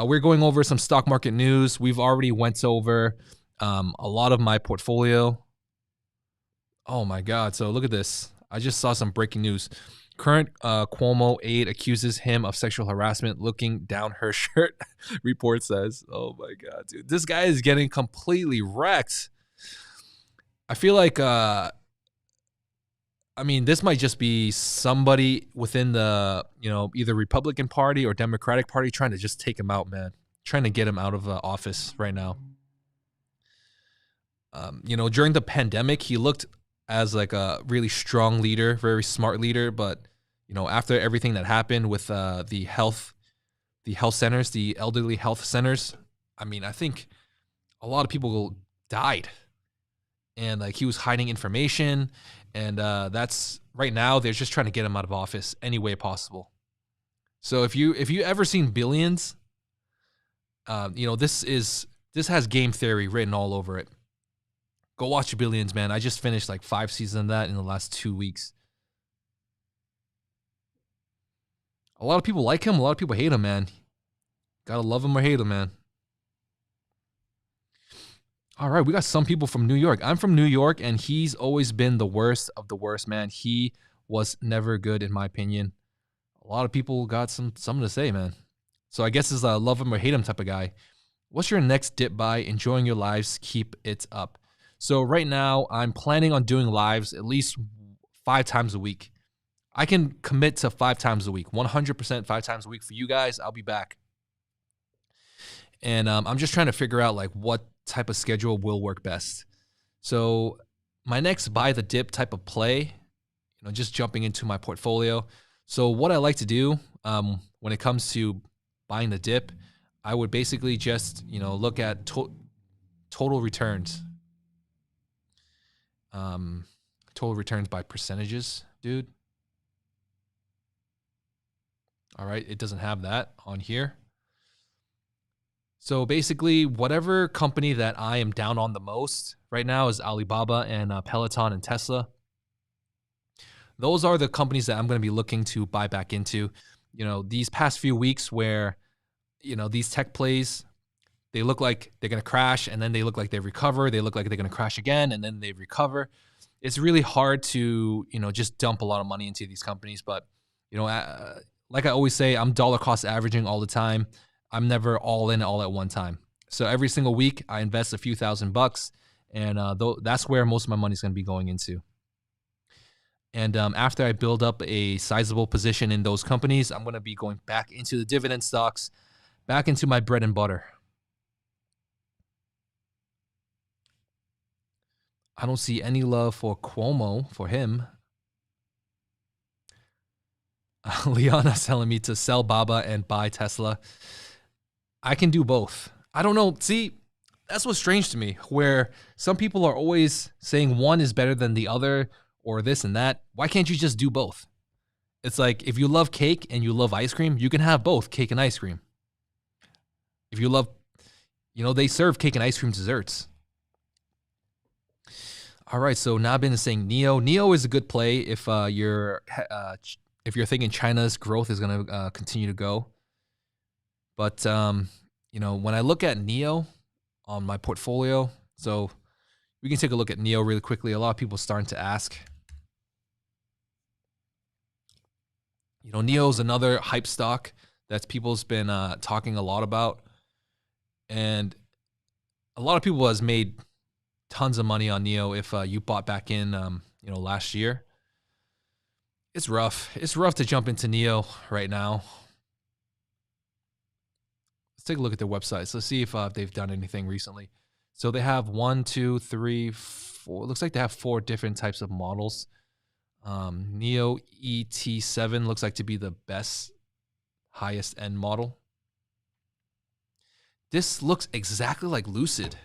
We're going over some stock market news. We've already went over a lot of my portfolio. Oh my God. So look at this. I just saw some breaking news. Current Cuomo aide accuses him of sexual harassment looking down her shirt, report says. Oh my God, dude. This guy is getting completely wrecked. I feel like, I mean, this might just be somebody within the, either Republican Party or Democratic Party trying to just take him out, man. Trying to get him out of office right now. During the pandemic, he looked as like a really strong leader, very smart leader. But, after everything that happened with the health centers, the elderly health centers, I mean, I think a lot of people died. And like he was hiding information. And that's right now, they're just trying to get him out of office any way possible. So if you ever seen Billions, this has game theory written all over it. Go watch Billions, man. I just finished like 5 seasons of that in the last 2 weeks. A lot of people like him. A lot of people hate him, man. Gotta love him or hate him, man. All right, we got some people from New York. I'm from New York, and he's always been the worst of the worst, man. He was never good, in my opinion. A lot of people got something to say, man. So I guess it's a love him or hate him type of guy. What's your next dip buy? Enjoying your lives. Keep it up. So right now, I'm planning on doing lives at least 5 times a week. I can commit to 5 times a week, 100% 5 times a week for you guys. I'll be back. And I'm just trying to figure out like what type of schedule will work best. So my next buy the dip type of play, just jumping into my portfolio. So what I like to do when it comes to buying the dip, I would basically just, look at total returns. Total returns by percentages, dude. All right, it doesn't have that on here. So basically, whatever company that I am down on the most right now is Alibaba and Peloton and Tesla. Those are the companies that I'm going to be looking to buy back into. These past few weeks where, these tech plays, they look like they're going to crash and then they look like they recover. They look like they're going to crash again and then they recover. It's really hard to, just dump a lot of money into these companies. But, like I always say, I'm dollar cost averaging all the time. I'm never all in all at one time. So every single week I invest a few $1,000 and that's where most of my money is going to be going into. And after I build up a sizable position in those companies, I'm going to be going back into the dividend stocks, back into my bread and butter. I don't see any love for Cuomo, for him. Liana's telling me to sell Baba and buy Tesla. I can do both. I don't know. See, that's what's strange to me, where some people are always saying one is better than the other or this and that. Why can't you just do both? It's like if you love cake and you love ice cream, you can have both cake and ice cream. If you love, they serve cake and ice cream desserts. All right, so Nabin is saying NIO. NIO is a good play if you're thinking China's growth is going to continue to go. But when I look at NIO on my portfolio, so we can take a look at NIO really quickly. A lot of people are starting to ask. NIO is another hype stock that people's been talking a lot about, and a lot of people has made tons of money on NIO if you bought back in, last year. It's rough. It's rough to jump into NIO right now. Let's take a look at their websites. Let's see if they've done anything recently. So they have 1, 2, 3, 4. It looks like they have 4 different types of models. NIO ET7 looks like to be the best, highest end model. This looks exactly like Lucid.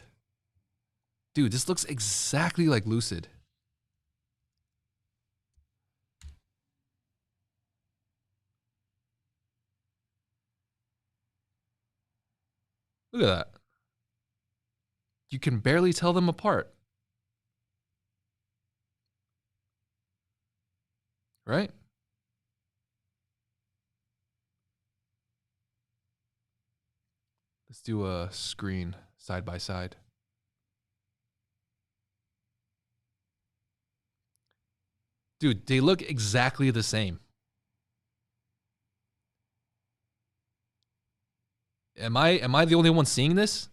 Dude, this looks exactly like Lucid. Look at that. You can barely tell them apart. Right? Let's do a screen side by side. Dude, they look exactly the same. Am I the only one seeing this?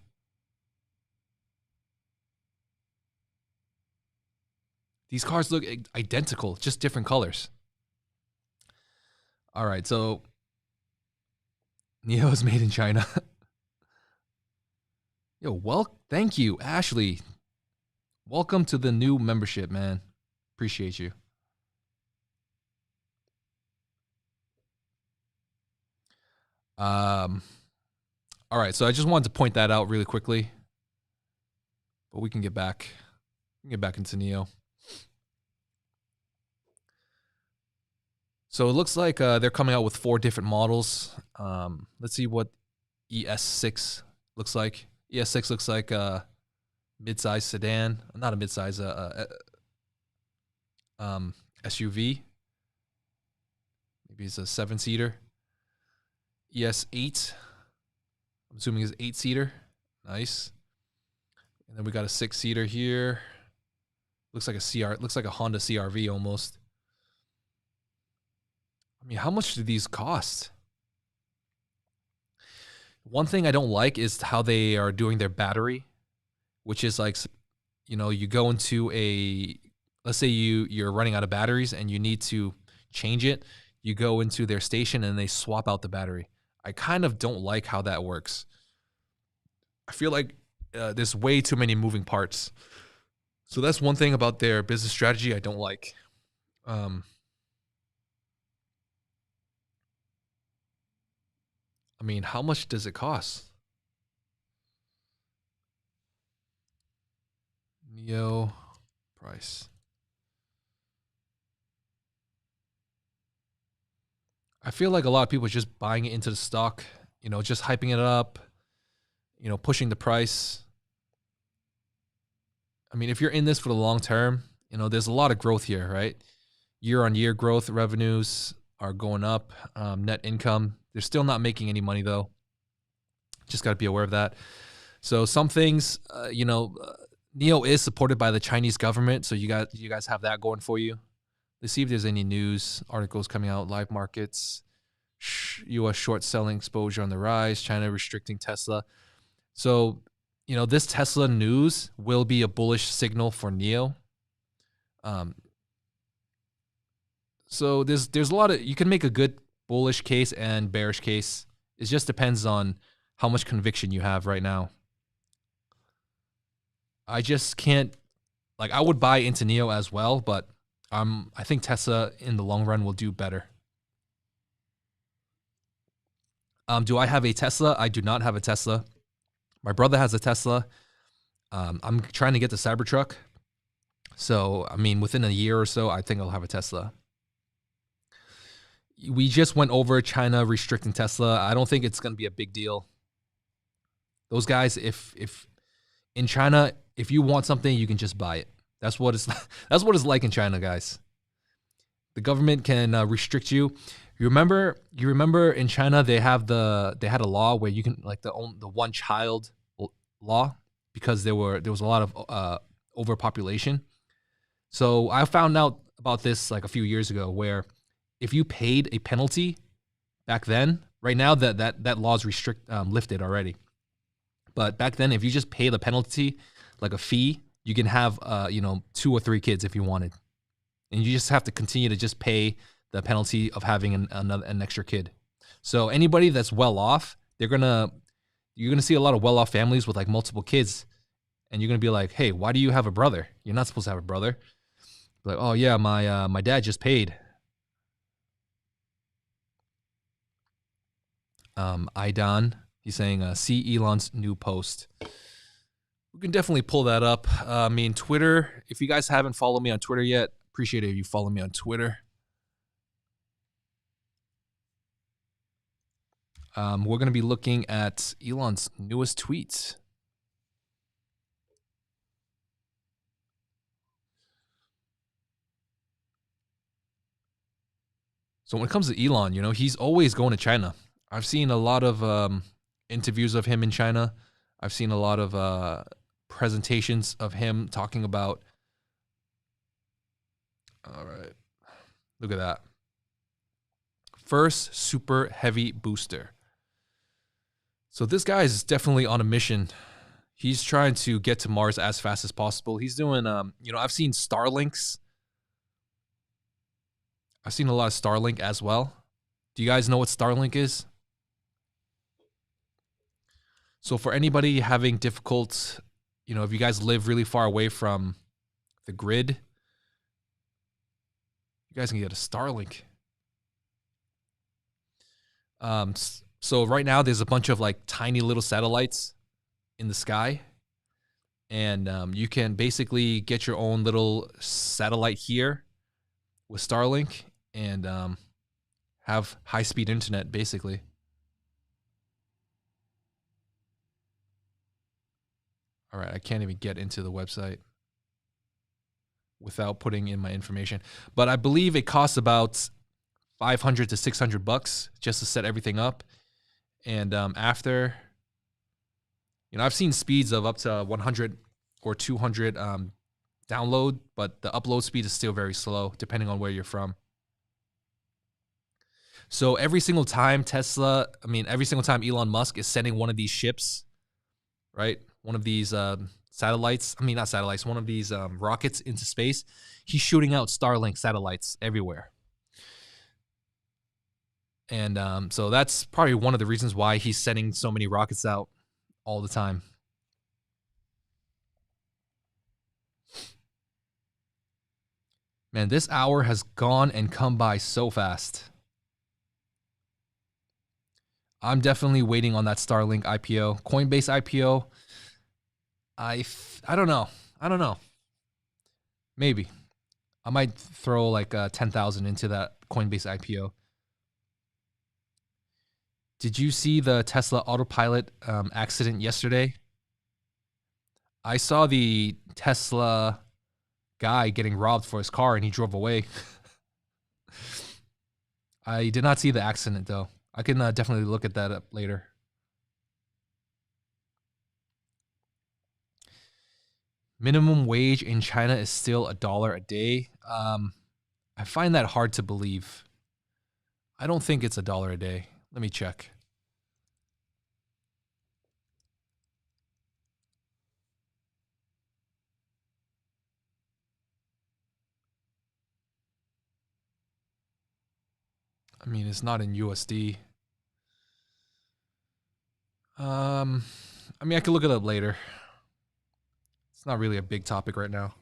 These cars look identical, just different colors. All right, so NIO is made in China. Yo, thank you, Ashley. Welcome to the new membership, man. Appreciate you. All right, so I just wanted to point that out really quickly, but we can get back. We can get back into NIO. So it looks like they're coming out with 4 different models. Let's see what ES6 looks like. ES6 looks like a mid-size sedan, not a mid-size, SUV. Maybe it's a 7-seater. ES8, I'm assuming is 8-seater. Nice. And then we got a 6-seater here. Looks like a Honda CR-V almost. I mean, how much do these cost? One thing I don't like is how they are doing their battery, which is like, you go into let's say you're running out of batteries and you need to change it. You go into their station and they swap out the battery. I kind of don't like how that works. I feel like there's way too many moving parts. So that's one thing about their business strategy I don't like. I mean, how much does it cost? NIO price. I feel like a lot of people are just buying it into the stock, just hyping it up, pushing the price. I mean, if you're in this for the long term, there's a lot of growth here, right? Year-on-year growth, revenues are going up, net income. They're still not making any money though. Just got to be aware of that. So some things, NIO is supported by the Chinese government, so you guys have that going for you. Let's see if there's any news articles coming out. Live markets, U.S. short selling exposure on the rise. China restricting Tesla. So, this Tesla news will be a bullish signal for NIO. So there's a lot of, you can make a good bullish case and bearish case. It just depends on how much conviction you have right now. I just can't, I would buy into NIO as well, but I think Tesla in the long run will do better. Do I have a Tesla? I do not have a Tesla. My brother has a Tesla. I'm trying to get the Cybertruck. So, I mean, within a year or so, I think I'll have a Tesla. We just went over China restricting Tesla. I don't think it's going to be a big deal. Those guys, if in China, if you want something, you can just buy it. That's what it's that's what it's like in China, guys. The government can restrict you. You remember in China they had a law where you can like the one child law because there was a lot of overpopulation. So I found out about this like a few years ago where if you paid a penalty back then, right now that law's lifted already. But back then, if you just pay the penalty, like a fee, you can have 2 or 3 kids if you wanted, and you just have to continue to just pay the penalty of having an extra kid. So anybody that's well off, you're gonna see a lot of well off families with like multiple kids, and you're gonna be like, hey, why do you have a brother? You're not supposed to have a brother. Like, oh yeah, my dad just paid. Idon, he's saying, see Elon's new post. We can definitely pull that up. I mean, Twitter, if you guys haven't followed me on Twitter yet, appreciate it if you follow me on Twitter. We're going to be looking at Elon's newest tweets. So when it comes to Elon, he's always going to China. I've seen a lot of interviews of him in China. I've seen a lot of presentations of him talking about. All right. Look at that. First super heavy booster. So this guy is definitely on a mission. He's trying to get to Mars as fast as possible. He's doing, I've seen Starlinks. I've seen a lot of Starlink as well. Do you guys know what Starlink is? So for anybody having difficult, if you guys live really far away from the grid, you guys can get a Starlink. So right now there's a bunch of like tiny little satellites in the sky, and you can basically get your own little satellite here with Starlink and have high-speed internet, basically. All right, I can't even get into the website without putting in my information. But I believe it costs about $500 to $600 just to set everything up. And after, I've seen speeds of up to 100 or 200 download, but the upload speed is still very slow depending on where you're from. So every single time Elon Musk is sending one of these ships, right? One of these satellites, not satellites, one of these rockets into space, he's shooting out Starlink satellites everywhere. And so that's probably one of the reasons why he's sending so many rockets out all the time. Man, this hour has gone and come by so fast. I'm definitely waiting on that Starlink IPO. Coinbase IPO, I don't know. Maybe. I might throw like 10,000 into that Coinbase IPO. Did you see the Tesla Autopilot accident yesterday? I saw the Tesla guy getting robbed for his car and he drove away. I did not see the accident though. I can definitely look at that up later. Minimum wage in China is still $1 a day. I find that hard to believe. I don't think it's $1 a day. Let me check. It's not in USD. I could look it up later. It's not really a big topic right now.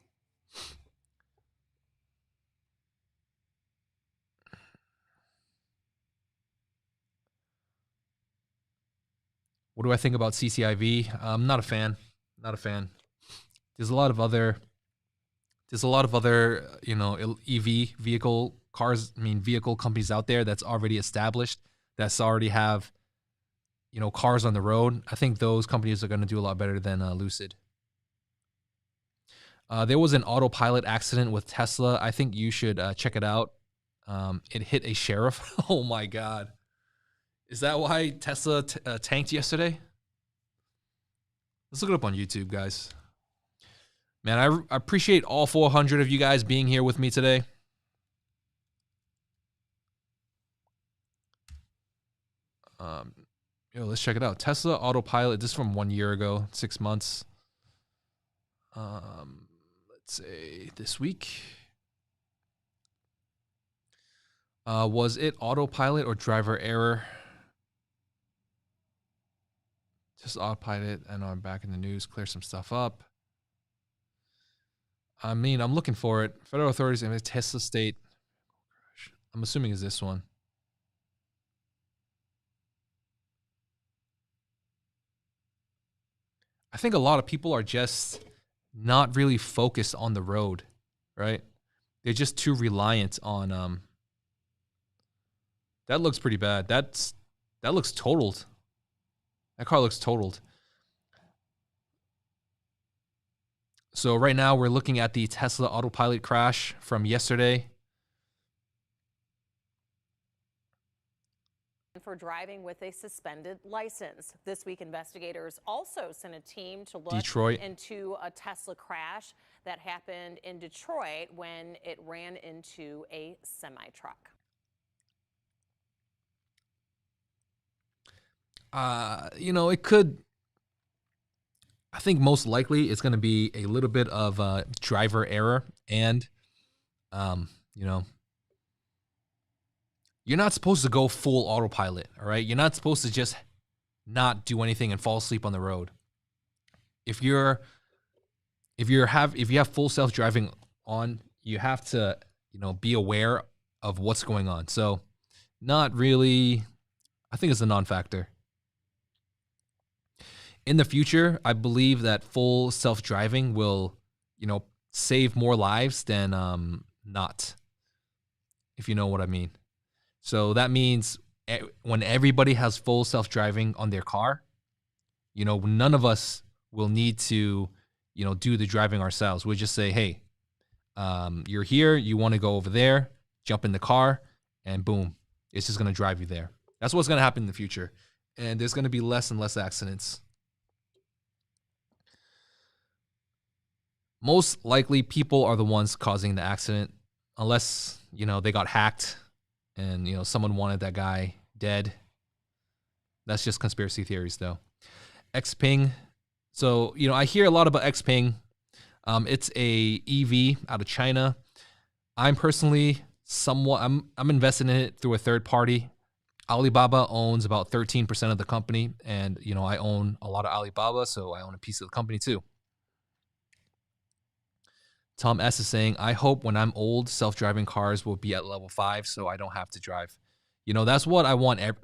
What do I think about CCIV? I'm not a fan. Not a fan. There's a lot of other, you know, EV vehicle cars. I mean, vehicle companies out there that's already established, that's already have, you know, cars on the road. I think those companies are going to do a lot better than Lucid. There was an autopilot accident with Tesla. I think you should check it out. It hit a sheriff. Oh my God. Is that why Tesla tanked yesterday? Let's look it up on YouTube, guys. Man, I appreciate all 400 of you guys being here with me today. Let's check it out. Tesla Autopilot. This is from 1 year ago, 6 months. Let's say this week. Was it autopilot or driver error? Just autopilot. I know I'm back in the news. Clear some stuff up. I mean, I'm looking for it. Federal authorities in Tesla state. I'm assuming is this one. I think a lot of people are just not really focused on the road, right? They're just too reliant on that looks pretty bad. That looks totaled. That car looks totaled. So right now we're looking at the Tesla Autopilot crash from yesterday. For driving with a suspended license. This week, investigators also sent a team to look into a Tesla crash that happened in Detroit when it ran into a semi-truck. You know, it could. I think most likely it's going to be a little bit of driver error, and you know, you're not supposed to go full autopilot, all right? You're not supposed to just not do anything and fall asleep on the road. If you have full self-driving on, you have to, you know, be aware of what's going on. So, not really. I think it's a non-factor. In the future, I believe that full self-driving will, you know, save more lives than not, if you know what I mean. So that means when everybody has full self-driving on their car, you know, none of us will need to, you know, do the driving ourselves. We'll just say, hey, you're here, you want to go over there, jump in the car, and boom, it's just going to drive you there. That's what's going to happen in the future. And there's going to be less and less accidents. Most likely people are the ones causing the accident, unless, you know, they got hacked and, you know, someone wanted that guy dead. That's just conspiracy theories, though. Xpeng. So, you know, I hear a lot about Xpeng. It's a EV out of China. I'm personally I'm invested in it through a third party. Alibaba owns about 13% of the company, and, you know, I own a lot of Alibaba, so I own a piece of the company too. Tom S. is saying, I hope when I'm old, self-driving cars will be at level 5 so I don't have to drive. You know, that's what I want. I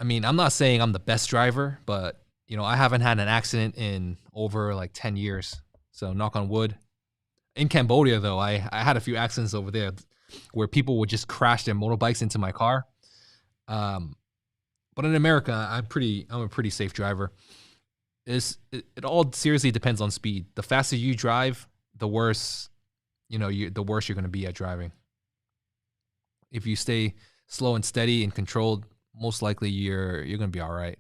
mean, I'm not saying I'm the best driver, but, you know, I haven't had an accident in over like 10 years. So knock on wood. In Cambodia, though, I had a few accidents over there where people would just crash their motorbikes into my car. But in America, I'm a pretty safe driver. It all seriously depends on speed. The faster you drive, the worse, you know, the worse you're going to be at driving. If you stay slow and steady and controlled, most likely you're going to be all right.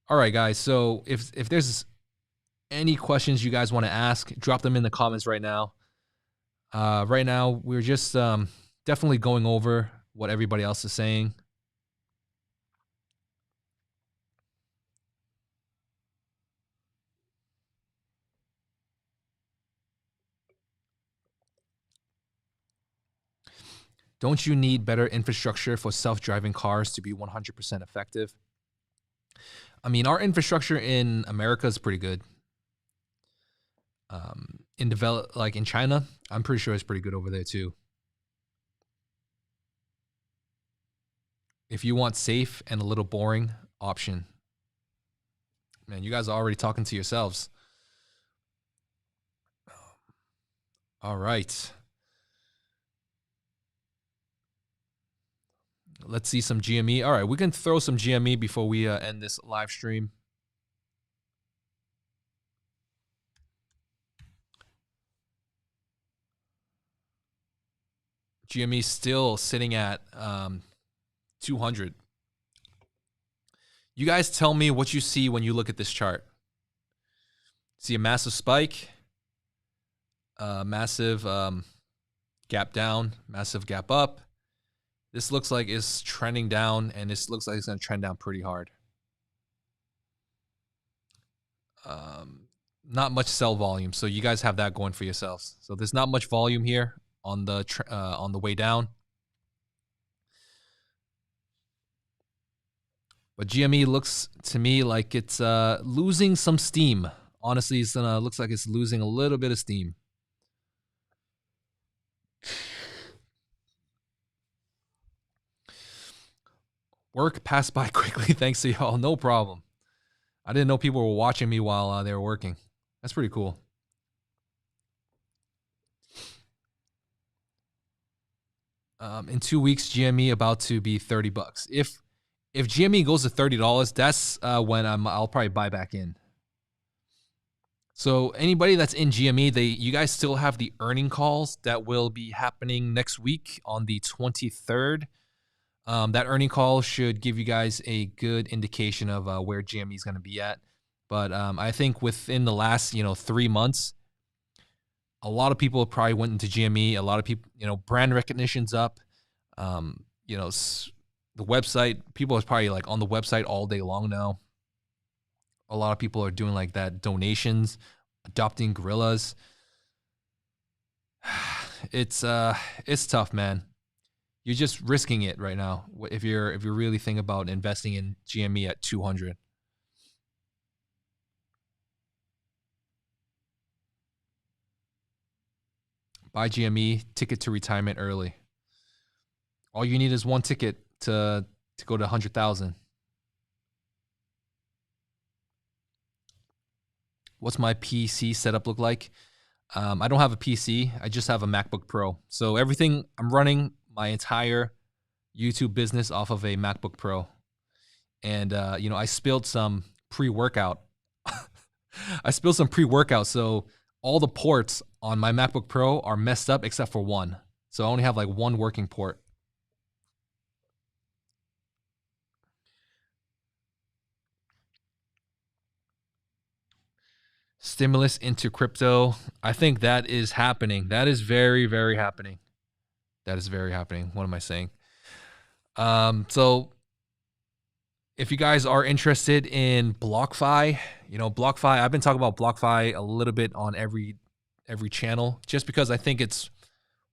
All right, guys. So if there's any questions you guys want to ask, drop them in the comments right now. Right now, we're just definitely going over what everybody else is saying. Don't you need better infrastructure for self-driving cars to be 100% effective? I mean, our infrastructure in America is pretty good. In China, I'm pretty sure it's pretty good over there too. if you want safe and a little boring option. Man, you guys are already talking to yourselves. All right. Let's see some GME. All right, we can throw some GME before we end this live stream. GME still sitting at 200. You guys tell me what you see when you look at this chart. See a massive spike, massive gap down, massive gap up. This looks like it's trending down, and this looks like it's going to trend down pretty hard. Not much sell volume, so you guys have that going for yourselves. So there's not much volume here on the way down. But GME looks to me like it's losing some steam. Honestly, it looks like it's losing a little bit of steam. Work passed by quickly thanks to y'all. No problem. I didn't know people were watching me while they were working. That's pretty cool. In 2 weeks, GME about to be $30. If GME goes to $30, that's when I'll probably buy back in. So anybody that's in GME, you guys still have the earning calls that will be happening next week on the 23rd. That earning call should give you guys a good indication of where GME is going to be at. But I think within the last 3 months, a lot of people probably went into GME. A lot of people, brand recognition's up. The website, people are probably like on the website all day long now. A lot of people are doing like that donations, adopting gorillas. It's tough, man. You're just risking it right now if you're really thinking about investing in GME at 200. Buy GME, ticket to retirement early. All you need is one ticket to go to 100,000. What's my PC setup look like? I don't have a PC. I just have a MacBook Pro. So everything, I'm running my entire YouTube business off of a MacBook Pro. And, I spilled some pre-workout. I spilled some pre-workout. So all the ports on my MacBook Pro are messed up except for one. So I only have like one working port. Stimulus into crypto. I think that is happening. That is very, very happening. That is very happening. What am I saying? So if you guys are interested in BlockFi, BlockFi, I've been talking about BlockFi a little bit on every channel, just because I think it's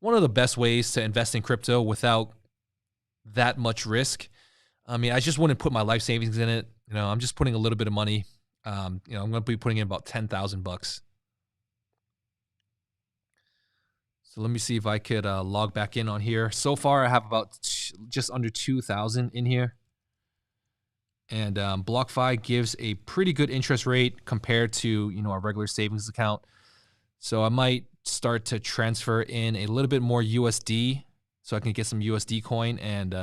one of the best ways to invest in crypto without that much risk. I mean, I just wouldn't put my life savings in it. I'm just putting a little bit of money. I'm going to be putting in about $10,000. So let me see if I could log back in on here. So far, I have about just under 2,000 in here. And BlockFi gives a pretty good interest rate compared to, a regular savings account. So I might start to transfer in a little bit more USD so I can get some USD coin and,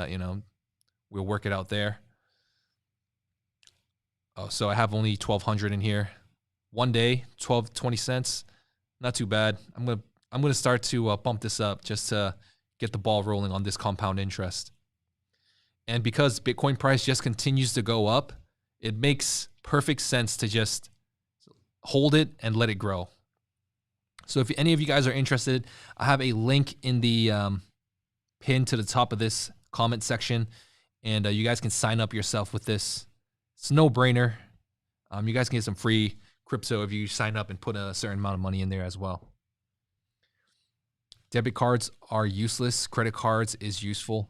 we'll work it out there. Oh, so I have only 1,200 in here. 1 day, 20 cents. Not too bad. I'm gonna start to bump this up just to get the ball rolling on this compound interest. And because Bitcoin price just continues to go up, it makes perfect sense to just hold it and let it grow. So if any of you guys are interested, I have a link in the pin to the top of this comment section, and you guys can sign up yourself with this. It's a no-brainer. You guys can get some free crypto if you sign up and put a certain amount of money in there as well. Debit cards are useless. Credit cards is useful.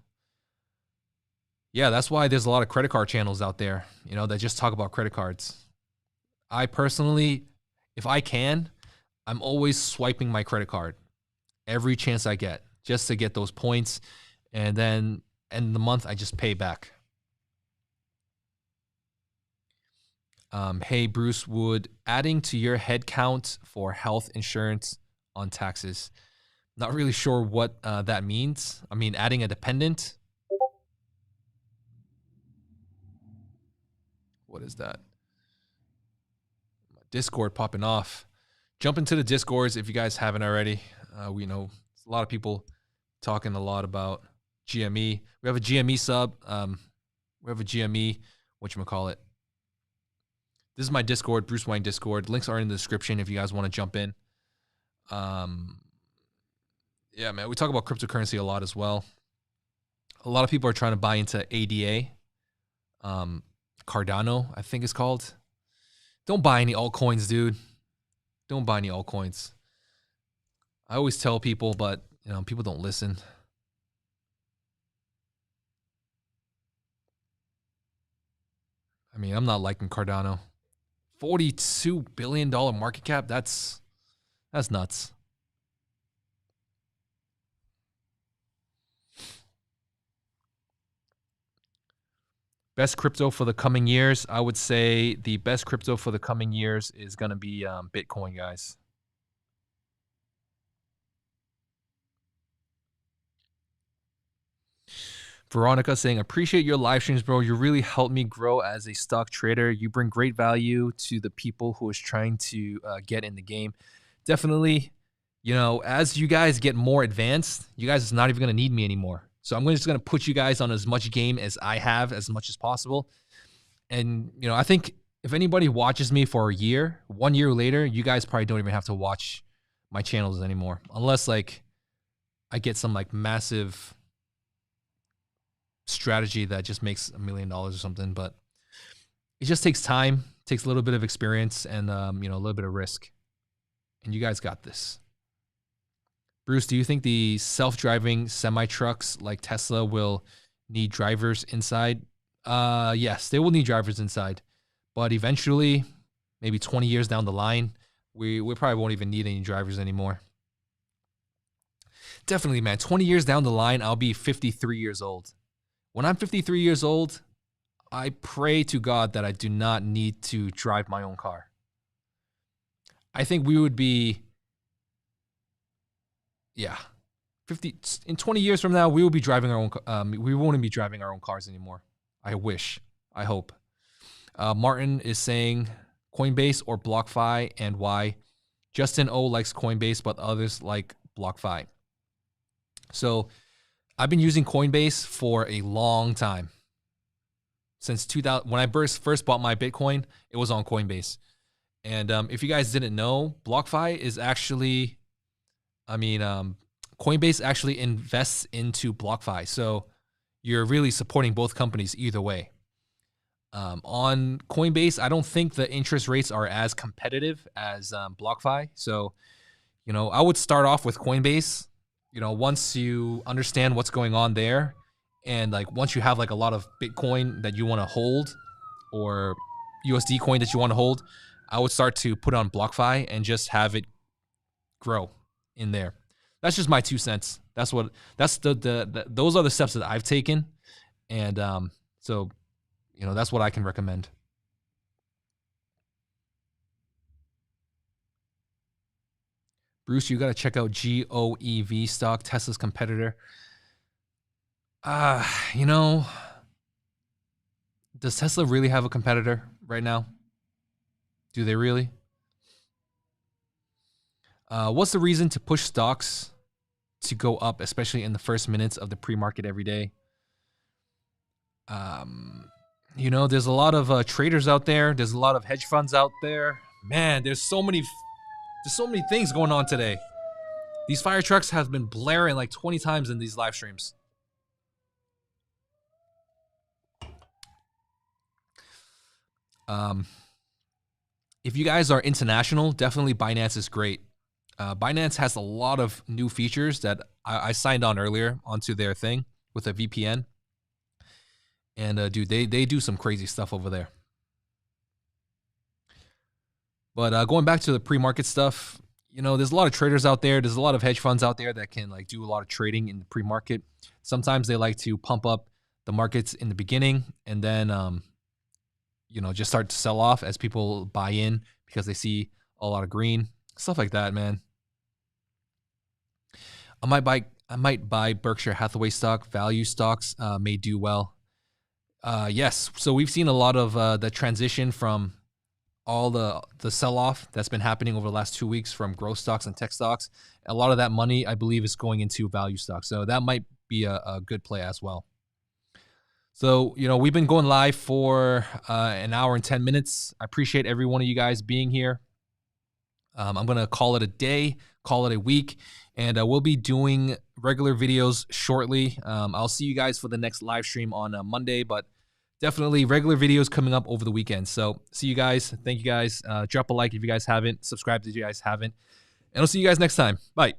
Yeah, that's why there's a lot of credit card channels out there, that just talk about credit cards. I personally, if I can, I'm always swiping my credit card every chance I get just to get those points. And then end of the month, I just pay back. Hey, Bruce, would adding to your head count for health insurance on taxes? Not really sure what that means. I mean, adding a dependent. What is that? Discord popping off. Jump into the Discords if you guys haven't already. We know a lot of people talking a lot about GME. We have a GME sub. We have a GME, whatchamacallit. This is my Discord, Bruce Wayne Discord. Links are in the description if you guys want to jump in. Yeah, man, we talk about cryptocurrency a lot as well. A lot of people are trying to buy into ADA. Cardano, I think it's called. Don't buy any altcoins, dude. Don't buy any altcoins. I always tell people, but people don't listen. I mean, I'm not liking Cardano. $42 billion market cap. That's nuts. Best crypto for the coming years. I would say the best crypto for the coming years is going to be Bitcoin, guys. Veronica saying, appreciate your live streams, bro. You really helped me grow as a stock trader. You bring great value to the people who is trying to get in the game. Definitely, as you guys get more advanced, you guys is not even going to need me anymore. So I'm just going to put you guys on as much game as I have, as much as possible. And, I think if anybody watches me for a year, 1 year later, you guys probably don't even have to watch my channels anymore. Unless, I get some, massive strategy that just makes $1 million or something. But it just takes time, takes a little bit of experience, and, a little bit of risk. And you guys got this. Bruce, do you think the self-driving semi-trucks like Tesla will need drivers inside? Yes, they will need drivers inside. But eventually, maybe 20 years down the line, we probably won't even need any drivers anymore. Definitely, man. 20 years down the line, I'll be 53 years old. When I'm 53 years old, I pray to God that I do not need to drive my own car. I think we would be... Yeah, in 20 years from now, we will be driving our own. We won't be driving our own cars anymore. I wish. I hope. Martin is saying Coinbase or BlockFi and why. Justin O likes Coinbase, but others like BlockFi. So I've been using Coinbase for a long time. Since 2000, when I first bought my Bitcoin, it was on Coinbase. And if you guys didn't know, BlockFi is actually... Coinbase actually invests into BlockFi. So you're really supporting both companies either way. On Coinbase, I don't think the interest rates are as competitive as BlockFi. So, I would start off with Coinbase, once you understand what's going on there. And once you have a lot of Bitcoin that you want to hold or USD coin that you want to hold, I would start to put on BlockFi and just have it grow in there. That's just my 2 cents. Those are the steps that I've taken. And so, that's what I can recommend. Bruce, you got to check out GOEV stock, Tesla's competitor. Does Tesla really have a competitor right now? Do they really? What's the reason to push stocks to go up, especially in the first minutes of the pre-market every day? There's a lot of traders out there. There's a lot of hedge funds out there. Man, there's so many things going on today. These fire trucks have been blaring 20 times in these live streams. If you guys are international, definitely Binance is great. Binance has a lot of new features that I signed on earlier onto their thing with a VPN. And dude, they do some crazy stuff over there. But going back to the pre-market stuff, there's a lot of traders out there. There's a lot of hedge funds out there that can do a lot of trading in the pre-market. Sometimes they like to pump up the markets in the beginning and then just start to sell off as people buy in because they see a lot of green, stuff like that, man. I might buy Berkshire Hathaway stock. Value stocks may do well. Yes, so we've seen a lot of the transition from all the sell-off that's been happening over the last 2 weeks from growth stocks and tech stocks. A lot of that money, I believe, is going into value stocks. So that might be a good play as well. So, we've been going live for an hour and 10 minutes. I appreciate every one of you guys being here. I'm going to call it a day, call it a week, and we'll be doing regular videos shortly. I'll see you guys for the next live stream on Monday, but definitely regular videos coming up over the weekend. So see you guys. Thank you guys. Drop a like if you guys haven't. Subscribe if you guys haven't. And I'll see you guys next time. Bye.